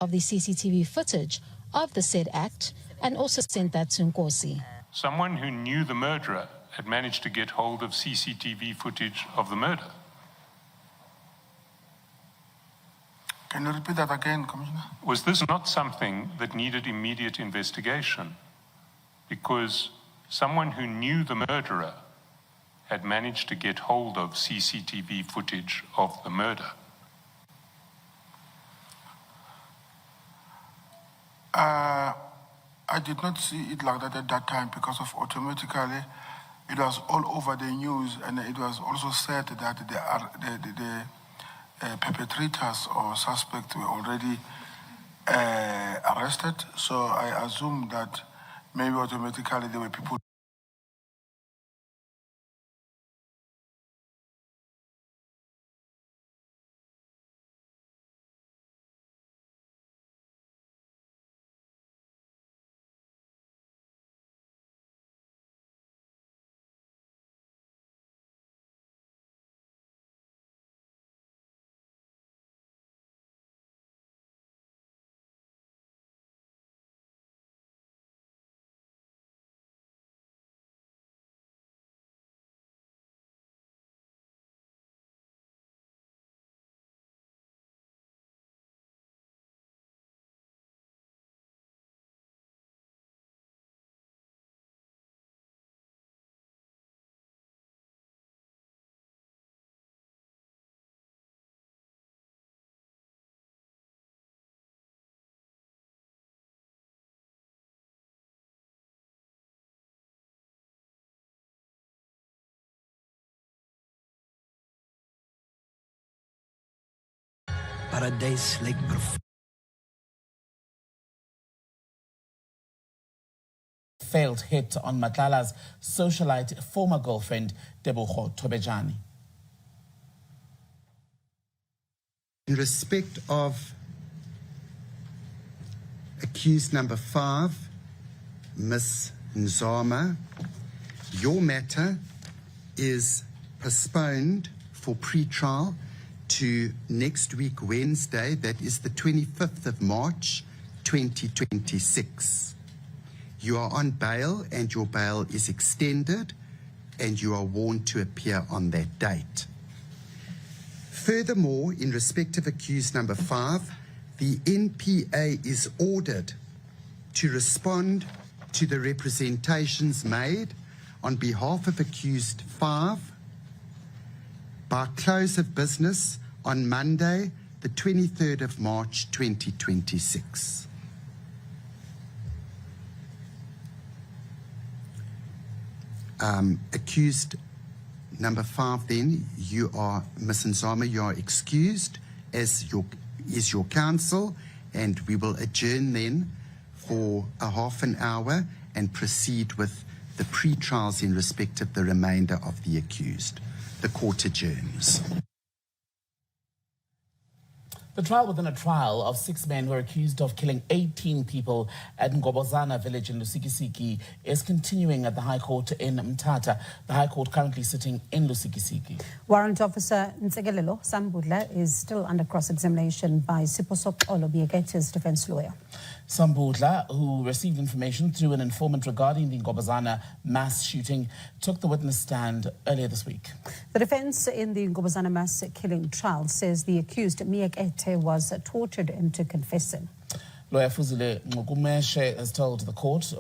of the CCTV footage of the said act and also sent that to Nkosi. Someone who knew the murderer had managed to get hold of CCTV footage of the murder. Can you repeat that again, Commissioner? Was this not something that needed immediate investigation? Because someone who knew the murderer had managed to get hold of CCTV footage of the murder. I did not see it like that at that time because of automatically it was all over the news, and it was also said that the perpetrators or suspects were already arrested. So I assume that maybe automatically there were people. Paradise like failed hit on Nhlanhla's socialite former girlfriend, Tebogo Tobejane. In respect of accused number 5, Ms. Nzama, your matter is postponed for pre-trial to next week, Wednesday, that is the 25th of March, 2026. You are on bail and your bail is extended and you are warned to appear on that date. Furthermore, in respect of accused number 5, the NPA is ordered to respond to the representations made on behalf of accused 5 by close of business on Monday, the 23rd of March, 2026. Accused number 5, then, you are, Ms. Nzama, you are excused, as is your counsel, and we will adjourn then for a half an hour and proceed with the pre-trials in respect of the remainder of the accused. The court adjourns. The trial within a trial of 6 men who are accused of killing 18 people at Ngobozana village in Lusikisiki is continuing at the High Court in Mthatha. The High Court currently sitting in Lusikisiki. Warrant Officer Nsegelelo Sambudla is still under cross-examination by Siposo Olobieket's defense lawyer. Sambudla, who received information through an informant regarding the Ngobozana mass shooting, took the witness stand earlier this week. The defense in the Ngobozana mass killing trial says the accused Mkhwanazi was tortured into confessing. Lawyer Fuzile Ngumeshe has told the court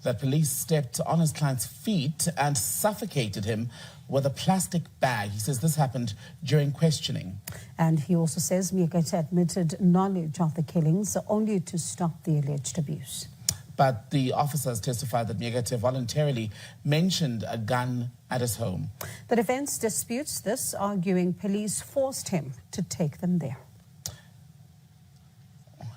that police stepped on his client's feet and suffocated him with a plastic bag. He says this happened during questioning. And he also says Mkhwanazi admitted knowledge of the killings only to stop the alleged abuse. But the officers testified that Mkhwanazi voluntarily mentioned a gun at his home. The defense disputes this, arguing police forced him to take them there.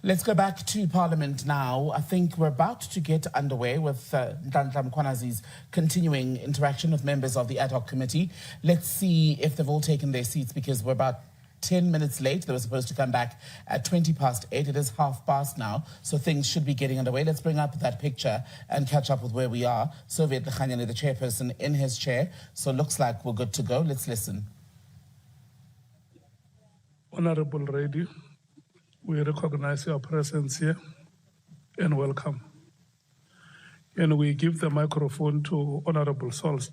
Let's go back to Parliament now. I think we're about to get underway with Nhlanhla Mkhwanazi's continuing interaction with members of the Ad Hoc Committee. Let's see if they've all taken their seats, because we're about 10 minutes late. They were supposed to come back at 8:20. It is 8:30 now, so things should be getting underway. Let's bring up that picture and catch up with where we are. Soviet Nhlanhla, the chairperson, in his chair. So looks like we're good to go. Let's listen. Honorable Lady, We recognize your presence here and welcome. And we give the microphone to Honorable Sols.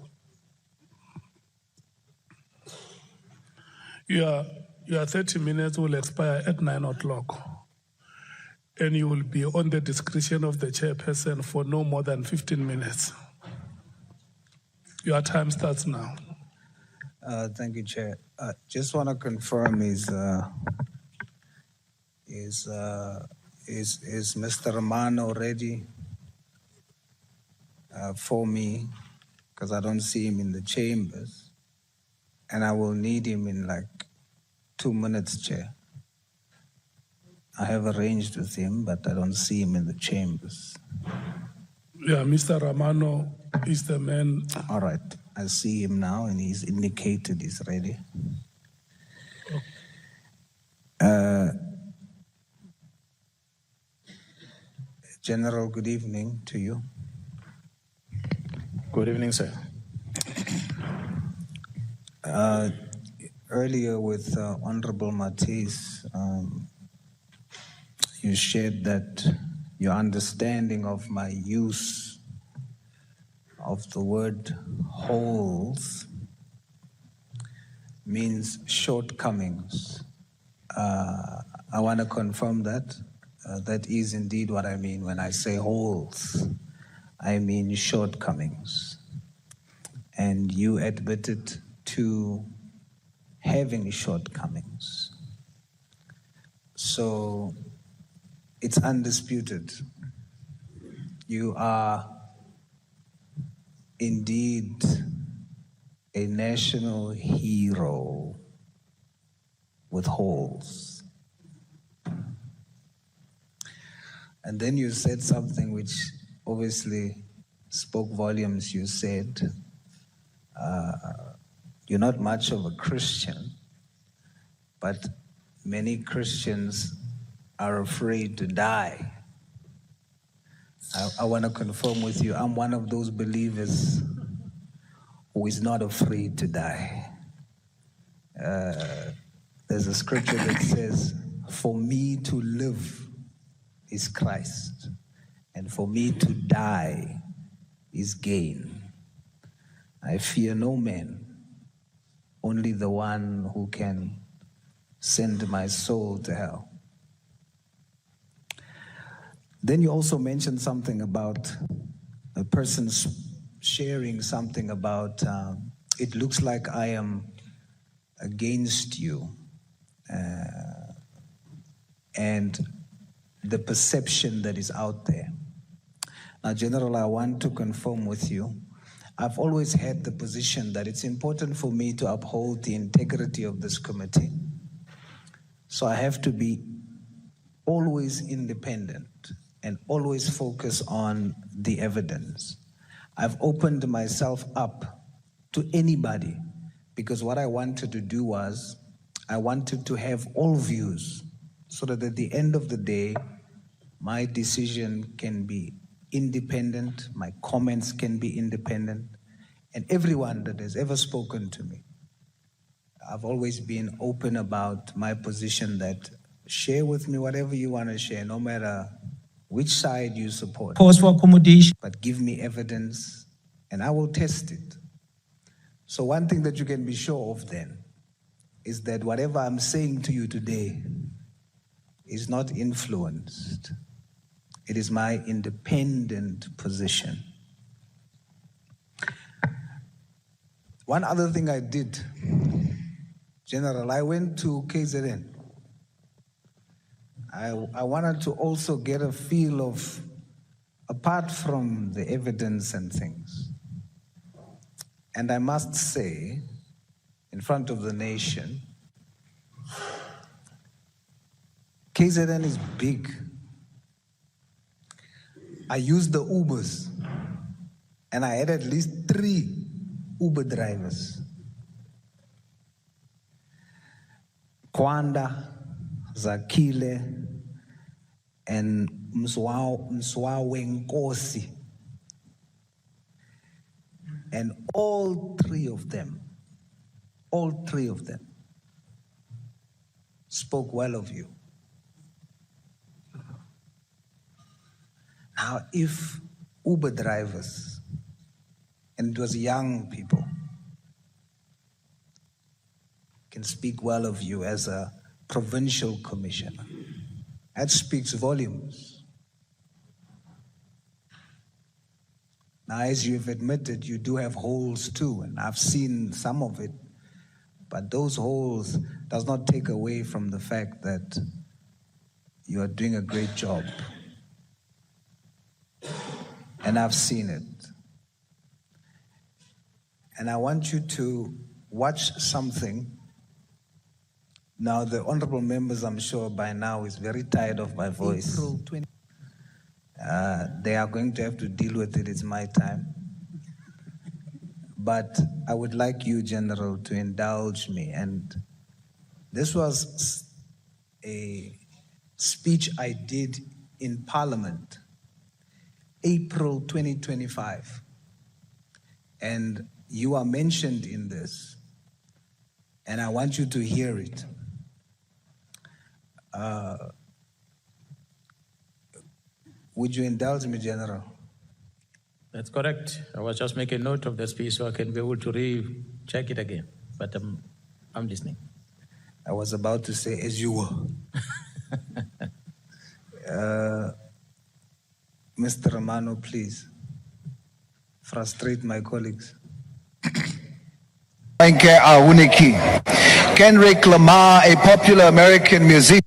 Your 30 minutes will expire at 9 o'clock. And you will be on the discretion of the chairperson for no more than 15 minutes. Your time starts now. Thank you, Chair. Just want to confirm is Mr. Romano ready for me? Because I don't see him in the chambers, and I will need him in like 2 minutes, Chair. I have arranged with him, but I don't see him in the chambers. Yeah, Mr. Romano is the man. All right, I see him now, and he's indicated he's ready. General, good evening to you. Good evening, sir. Earlier with Honorable Matisse, you shared that your understanding of my use of the word holes means shortcomings. I want to confirm that. That is indeed what I mean when I say holes. I mean shortcomings. And you admitted to having shortcomings. So it's undisputed. You are indeed a national hero with holes. And then you said something which obviously spoke volumes. You said, you're not much of a Christian, but many Christians are afraid to die. I want to confirm with you, I'm one of those believers who is not afraid to die. There's a scripture that says, for me to live is Christ, and for me to die is gain. I fear no man, only the one who can send my soul to hell. Then you also mentioned something about a person sharing something about, it looks like I am against you. And the perception that is out there. Now, General, I want to confirm with you, I've always had the position that it's important for me to uphold the integrity of this committee. So I have to be always independent and always focus on the evidence. I've opened myself up to anybody because what I wanted to do was I wanted to have all views so that at the end of the day, my decision can be independent, my comments can be independent, and everyone that has ever spoken to me, I've always been open about my position that share with me whatever you want to share, no matter which side you support. Pause for accommodation. But give me evidence and I will test it. So one thing that you can be sure of then is that whatever I'm saying to you today is not influenced. It is my independent position. One other thing I did, General, I went to KZN. I wanted to also get a feel of, apart from the evidence and things, and I must say, in front of the nation, KZN is big. I used the Ubers, and I had at least 3 Uber drivers. Kwanda, Zakile, and Mswawenkosi. And all three of them spoke well of you. Now, if Uber drivers, and it was young people, can speak well of you as a provincial commissioner, that speaks volumes. Now, as you've admitted, you do have holes too, and I've seen some of it, but those holes does not take away from the fact that you are doing a great job. And I've seen it. And I want you to watch something. Now, the honorable members, I'm sure by now, is very tired of my voice. They are going to have to deal with it. It's my time. But I would like you, General, to indulge me. And this was a speech I did in Parliament, April 2025. And you are mentioned in this. And I want you to hear it. Would you indulge me, General? That's correct. I was just making note of the speech so I can be able to recheck it again. But I'm listening. I was about to say, as you were. Mr. Romano, please. Frustrate my colleagues. Kendrick Lamar, a popular American musician.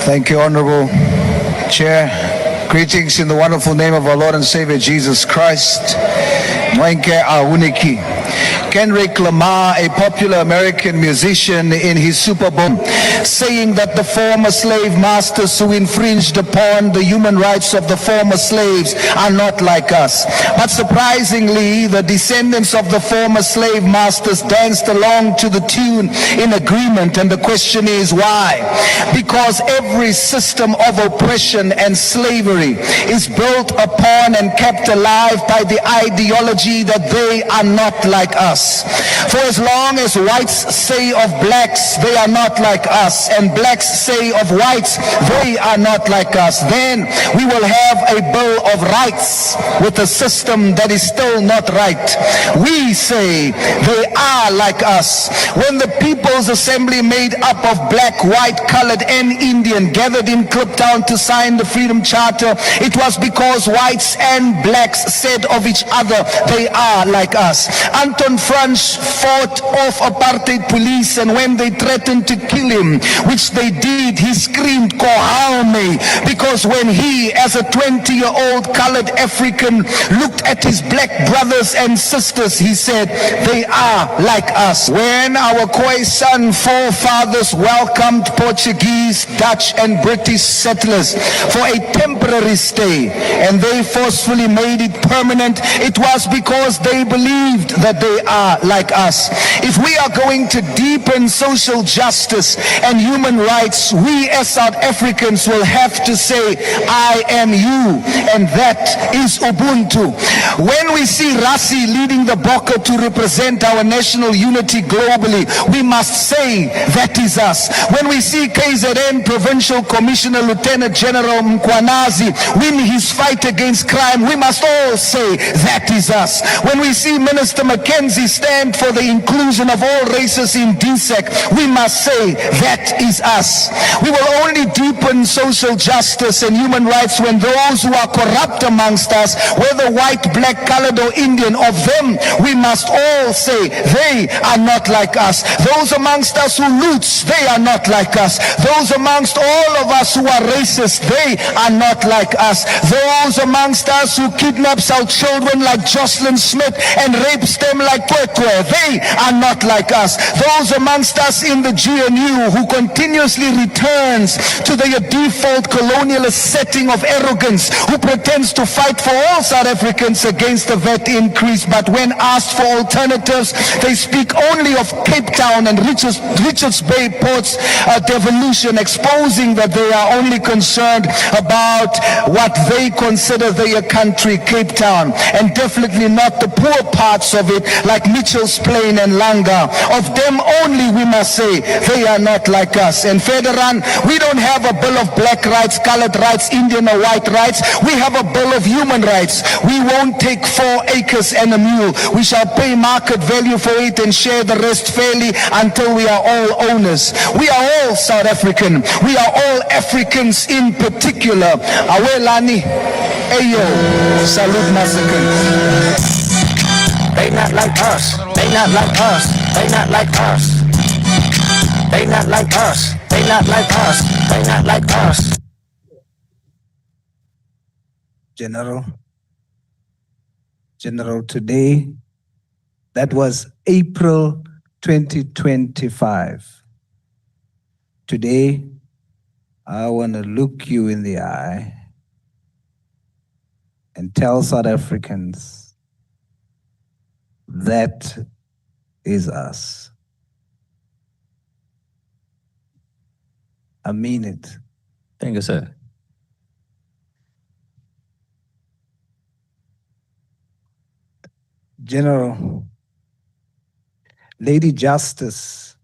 Thank you, Honorable Chair. Greetings in the wonderful name of our Lord and Savior Jesus Christ. Kendrick Lamar, a popular American musician, in his Super Bowl, saying that the former slave masters who infringed upon the human rights of the former slaves are not like us. But surprisingly, the descendants of the former slave masters danced along to the tune in agreement, and the question is why? Because every system of oppression and slavery is built upon and kept alive by the ideology that they are not like us. For as long as whites say of blacks, they are not like us, and blacks say of whites, they are not like us, then we will have a bill of rights with a system that is still not right. We say they are like us. When the People's Assembly, made up of black, white, colored, and Indian, gathered in Kliptown to sign the Freedom Charter, it was because whites and blacks said of each other, they are like us. Anton Franz fought off apartheid police, and when they threatened to kill him, which they did, he screamed "Kohaume," because when he, as a 20-year-old colored African, looked at his black brothers and sisters, he said, they are like us. When our Khoisan forefathers welcomed Portuguese, Dutch, and British settlers for a temporary stay, and they forcefully made it permanent, it was because they believed that they are like us. If we are going to deepen social justice and human rights, we as South Africans will have to say, I am you, and that is Ubuntu. When we see Rassi leading the Bokke to represent our national unity globally, we must say that is us. When we see KZN Provincial Commissioner Lieutenant General Mkhwanazi win his fight against crime, we must all say that is us. When we see Minister Mackenzie stand for the inclusion of all races in DSEC, we must say that is us. We will only deepen social justice and human rights when those who are corrupt amongst us, whether white, black, colored, or Indian, of them we must all say they are not like us. Those amongst us who loots, they are not like us. Those amongst all of us who are racist, they are not like us. Those amongst us who kidnaps our children like Jocelyn Smith and rapes them like Kwekwe, they are not like us. Those amongst us in the GNU who continuously returns to their default colonialist setting of arrogance, who pretends to fight for all South Africans against the VAT increase, but when asked for alternatives, they speak only of Cape Town and Richards Bay Port's devolution, exposing that they are only concerned about what they consider their country, Cape Town, and definitely not the poor parts of it like Mitchell's Plain and Langa. Of them only we must say they are not like us. And Federan, we don't have a bill of black rights, colored rights, Indian or white rights. We have a bill of human rights. We won't take 4 acres and a mule. We shall pay market value for it and share the rest fairly until we are all owners. We are all South African. We are all Africans in particular. Awelani, Ayo, Salute Massacre. They not like us. They not like us. They not like us. They not like us. They not like us. They not like us. General, today, that was April 2025. Today, I want to look you in the eye and tell South Africans that is us. I mean it. Thank you, sir. General, Lady Justice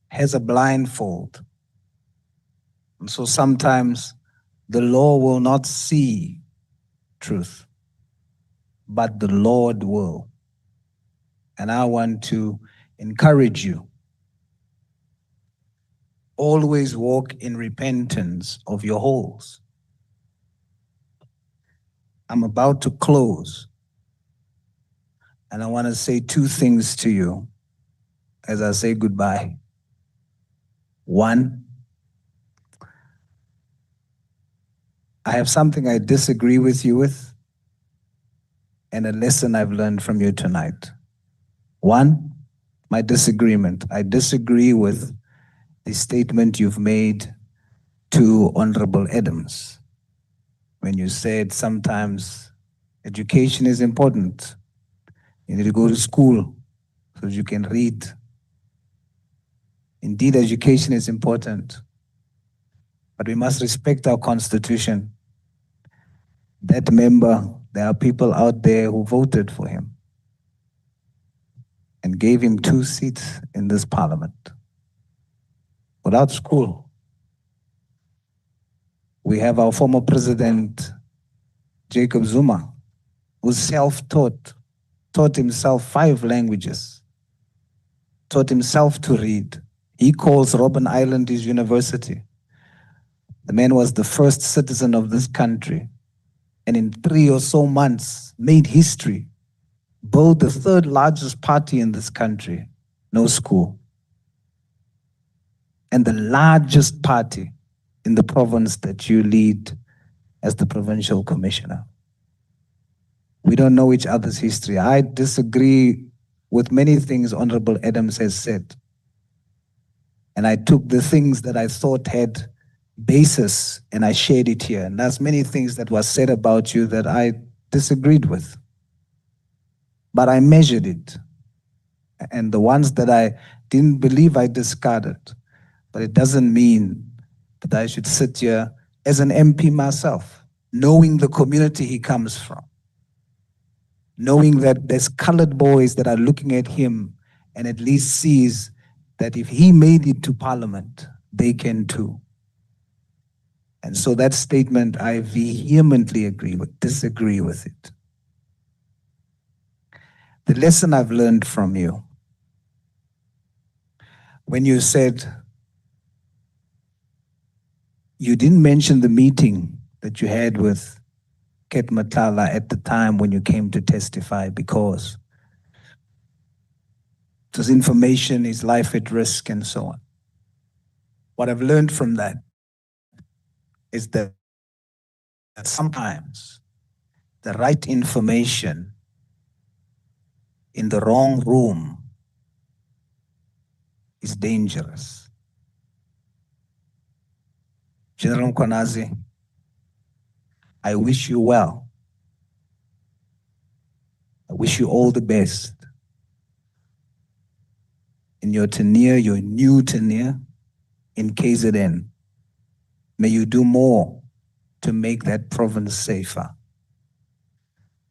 has a blindfold. And so sometimes the law will not see truth, but the Lord will. And I want to encourage you. Always walk in repentance of your holes. I'm about to close. And I want to say 2 things to you as I say goodbye. 1, I have something I disagree with you with, and a lesson I've learned from you tonight. 1, my disagreement. I disagree with the statement you've made to Honorable Adams when you said sometimes education is important. You need to go to school so that you can read. Indeed, education is important, but we must respect our Constitution. That member, there are people out there who voted for him and gave him 2 seats in this parliament. Without school, we have our former president, Jacob Zuma, who's self-taught, taught himself 5 languages, taught himself to read. He calls Robben Island his university. The man was the first citizen of this country, and in 3 or so months made history, built the 3rd largest party in this country, no school, and the largest party in the province that you lead as the provincial commissioner. We don't know each other's history. I disagree with many things Honorable Adams has said. And I took the things that I thought had basis and I shared it here. And there's many things that was said about you that I disagreed with. But I measured it. And the ones that I didn't believe, I discarded. But it doesn't mean that I should sit here as an MP myself, knowing the community he comes from, knowing that there's colored boys that are looking at him and at least sees that if he made it to Parliament, they can too. And so that statement, I vehemently disagree with it. The lesson I've learned from you, when you said, you didn't mention the meeting that you had with Ket Matala at the time when you came to testify because there's information, his life at risk and so on. What I've learned from that is that sometimes the right information in the wrong room is dangerous. General Mkhwanazi, I wish you well. I wish you all the best in your tenure, your new tenure in KZN. May you do more to make that province safer.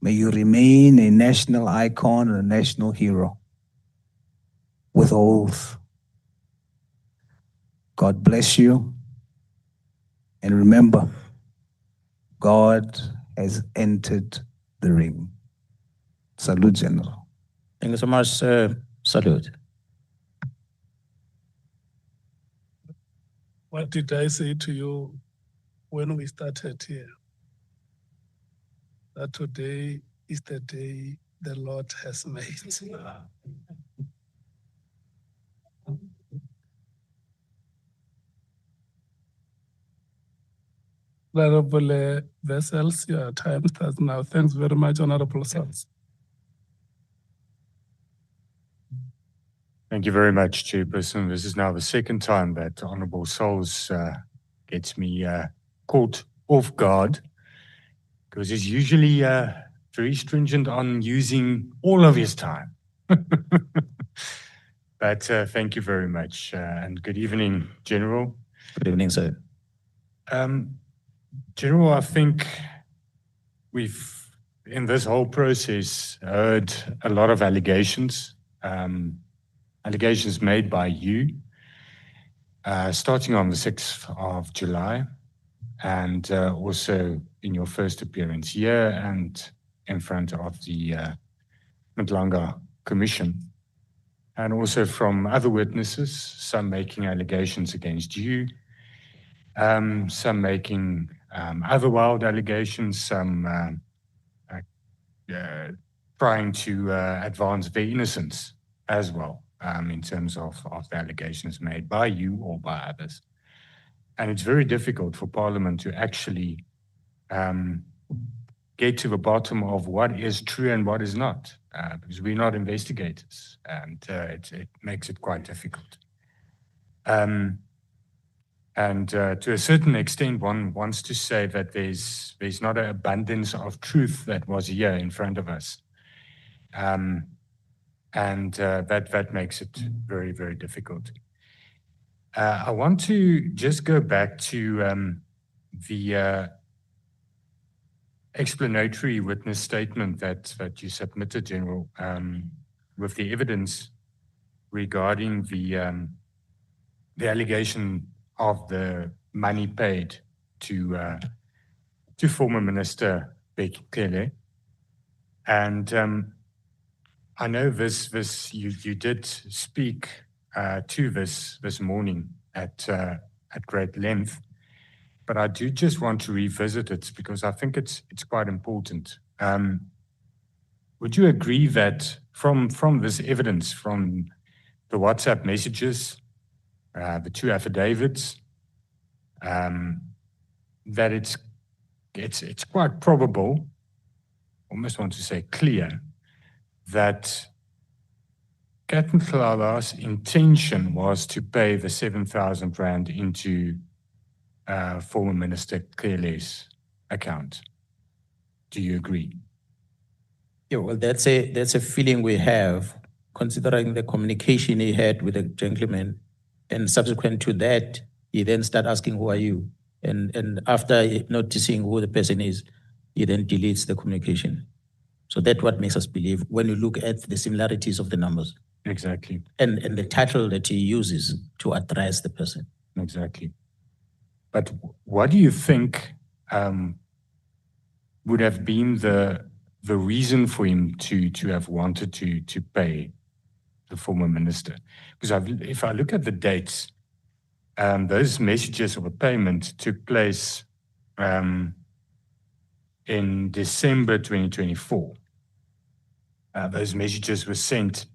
May you remain a national icon and a national hero. With oath. God bless you. And remember, God has entered the ring. Salute, General. Thank you so much, sir. Salute. What did I say to you when we started here? That today is the day the Lord has made. Honorable Vessels, your time starts now. Thanks very much, Honorable Sons. Thank you very much, Chairperson. This is now the second time that Honorable Souls gets me caught off guard, because he's usually very stringent on using all of his time. But thank you very much, and good evening, General. Good evening, sir. General, I think we've, in this whole process, heard a lot of allegations. Allegations made by you, starting on the 6th of July, and also in your first appearance here and in front of the Nhlanhla Commission, and also from other witnesses, some making allegations against you, some making other wild allegations, some trying to advance their innocence as well. In terms of the allegations made by you or by others. And it's very difficult for Parliament to actually get to the bottom of what is true and what is not, because we're not investigators, and it makes it quite difficult. And to a certain extent, one wants to say that there's not an abundance of truth that was here in front of us. And that makes it very, very difficult. I want to just go back to the explanatory witness statement that you submitted, General, with the evidence regarding the allegation of the money paid to former Minister Becky Cele. And I know you did speak to this morning at great length, but I do just want to revisit it because I think it's quite important. Would you agree that from this evidence, from the WhatsApp messages, the two affidavits, that it's quite probable, almost want to say clear, that Nhlanhla's intention was to pay the 7,000 rand into former Minister Cele's account? Do you agree? Yeah, well, that's a feeling we have, considering the communication he had with the gentleman, and subsequent to that, he then started asking, "Who are you?" And after noticing who the person is, he then deletes the communication. So that's what makes us believe when you look at the similarities of the numbers. Exactly. And the title that he uses to address the person. Exactly. But what do you think would have been the reason for him to have wanted to pay the former minister? Because if I look at the dates, those messages of a payment took place in December 2024. Those messages were sent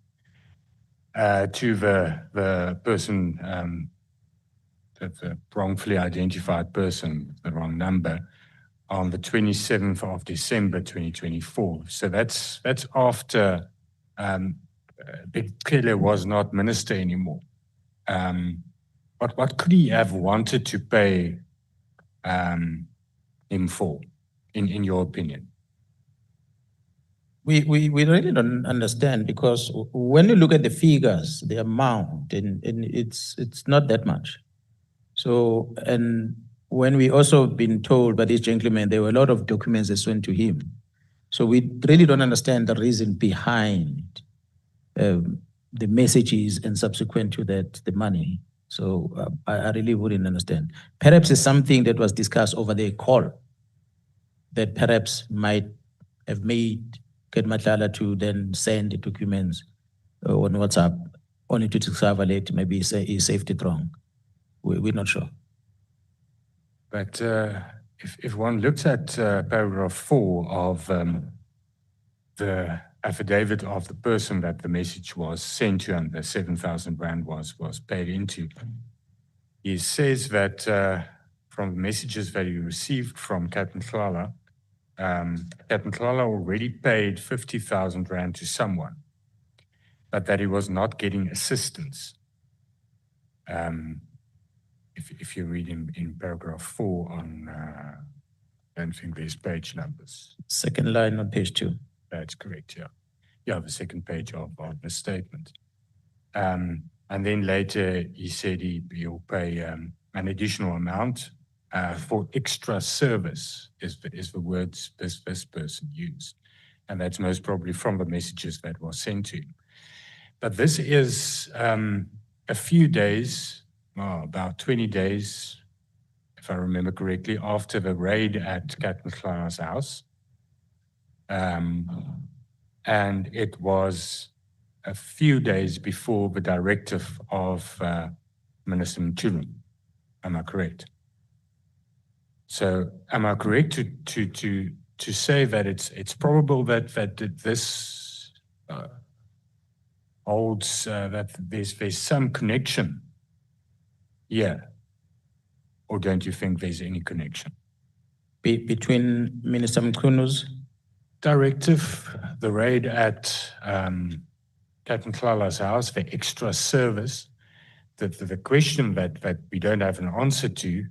to the person, the wrongfully identified person, the wrong number, on the 27th of December 2024. So that's after Becky Cele was not minister anymore. But what could he have wanted to pay him for, in your opinion? We really don't understand, because when you look at the figures, the amount, and it's not that much. So, and when we also been told by this gentleman, there were a lot of documents that went to him. So we really don't understand the reason behind the messages and subsequent to that, the money. So I really wouldn't understand. Perhaps it's something that was discussed over the call that perhaps might have made Nhlanhla to then send the documents on WhatsApp only to discover later maybe he saved it wrong. We're not sure. But if one looks at paragraph 4 of the affidavit of the person that the message was sent to and the 7,000 rand was paid into, he says that from the messages that he received from Captain Nhlanhla, Captain Nhlanhla already paid 50,000 rand to someone, but that he was not getting assistance. If you read in paragraph 4 on, I don't think there's page numbers. Second line on page 2. That's correct, yeah. Yeah, the second page of the statement. And then later he said he'll pay an additional amount for extra service is the words this person used. And that's most probably from the messages that was sent to him. But this is a few days, about 20 days, if I remember correctly, after the raid at Captain Nhlanhla's house. And it was a few days before the directive of Minister Mkhwanazi. Am I correct? So am I correct to say that it's probable that this holds that there's some connection here, or don't you think there's any connection Between Minister Mkhwanazi's directive, the raid at Captain Nhlanhla's house, the extra service? The question that we don't have an answer to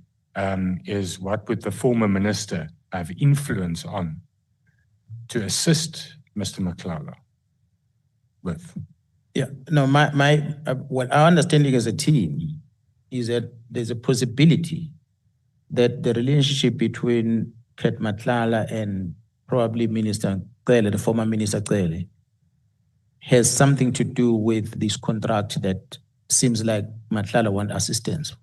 is what would the former minister have influence on to assist Mr. Nhlanhla with? Yeah, no, what our understanding as a team is that there's a possibility that the relationship between Captain Nhlanhla and probably Minister Cele, the former Minister Cele, has something to do with this contract that seems like Nhlanhla wants assistance.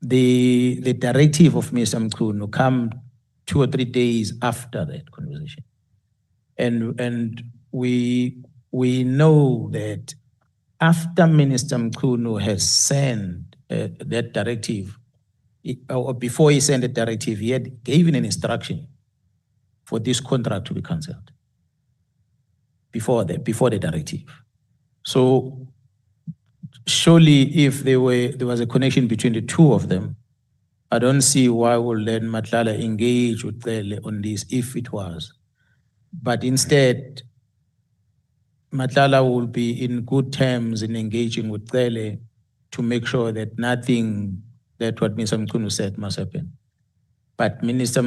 The directive of Minister Mkhwanazi come 2 or 3 days after that conversation. And we know that after Minister Mkhwanazi has sent that directive, or before he sent the directive, he had given an instruction for this contract to be cancelled before the directive. So surely if there was a connection between the two of them, I don't see why would then Nhlanhla engage with Cele on this if it was. But instead, Nhlanhla will be in good terms in engaging with Cele to make sure that nothing that what Minister Mkhwanazi said must happen. But Minister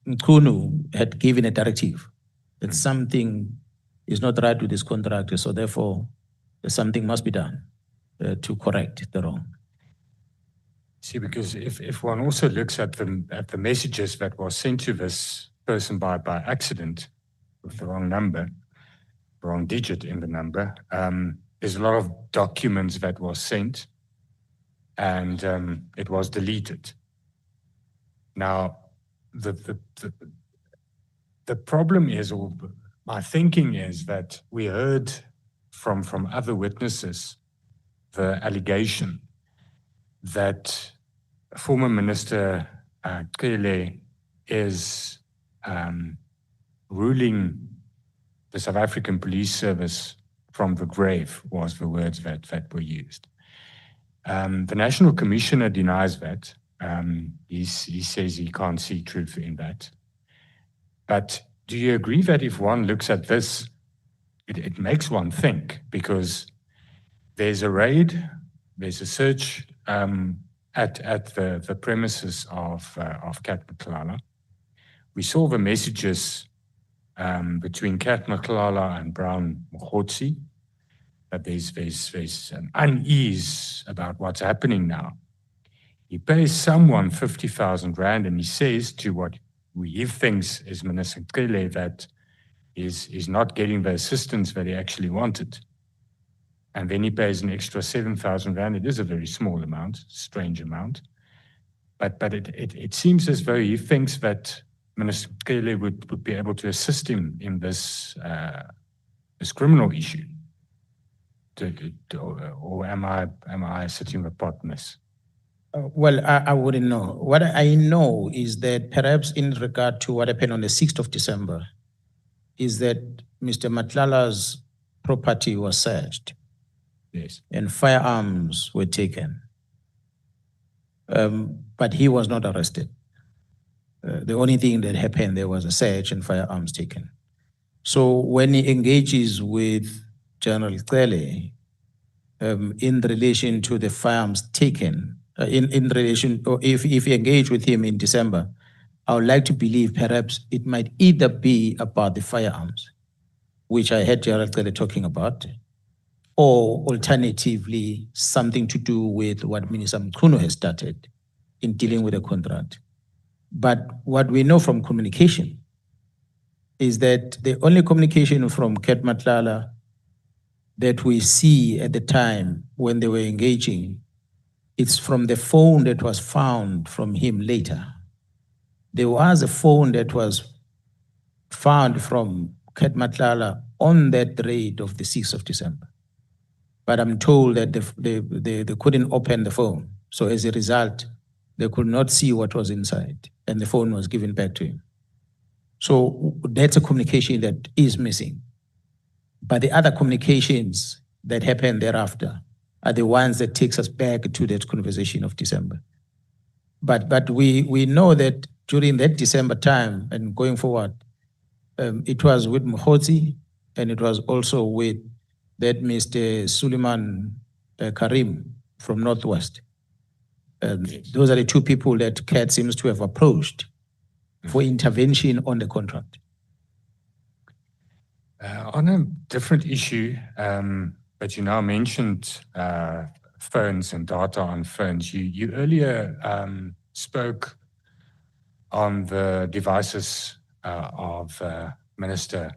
Mkhwanazi had given a directive that something is not right with this contract, so therefore something must be done to correct the wrong. See, because if one also looks at the messages that were sent to this person by accident with the wrong number, wrong digit in the number, there's a lot of documents that were sent and it was deleted. Now, the problem is, or my thinking is that we heard from other witnesses the allegation that former Minister Cele is ruling the South African Police Service from the grave, was the words that were used. The National Commissioner denies that. He says he can't see truth in that. But do you agree that if one looks at this, it makes one think, because there's a raid, there's a search at the premises of Captain Nhlanhla. We saw the messages between Captain Nhlanhla and Brown Mkhwanazi, that there's an unease about what's happening now. He pays someone 50,000 rand and he says to what he thinks is Minister Mkhwanazi that is not getting the assistance that he actually wanted. And then he pays an extra 7,000 rand. It is a very small amount, strange amount. But it seems as though he thinks that Minister Mkhwanazi would be able to assist him in this criminal issue. Or am I sitting with partners? Well, I wouldn't know. What I know is that perhaps in regard to what happened on the 6th of December, is that Mr. Nhlanhla's property was searched. Yes. And firearms were taken. But he was not arrested. The only thing that happened there was a search and firearms taken. So when he engages with General Cele in relation to the firearms taken, in relation, or if he engaged with him in December, I would like to believe perhaps it might either be about the firearms, which I heard General Cele talking about, or alternatively, something to do with what Minister Mkhwanazi has started in dealing with the contract. But what we know from communication is that the only communication from Ket Nhlanhla that we see at the time when they were engaging, it's from the phone that was found from him later. There was a phone that was found from Ket Nhlanhla on that raid of the 6th of December. But I'm told that they couldn't open the phone. So as a result, they could not see what was inside, and the phone was given back to him. So that's a communication that is missing. But the other communications that happened thereafter are the ones that takes us back to that conversation of December. But we know that during that December time and going forward, it was with Mkhwanazi, and it was also with that Mr. Suleiman Karim from Northwest. Those are the two people that CAT seems to have approached for intervention on the contract. On a different issue, but you now mentioned phones and data on phones. You earlier spoke on the devices of Minister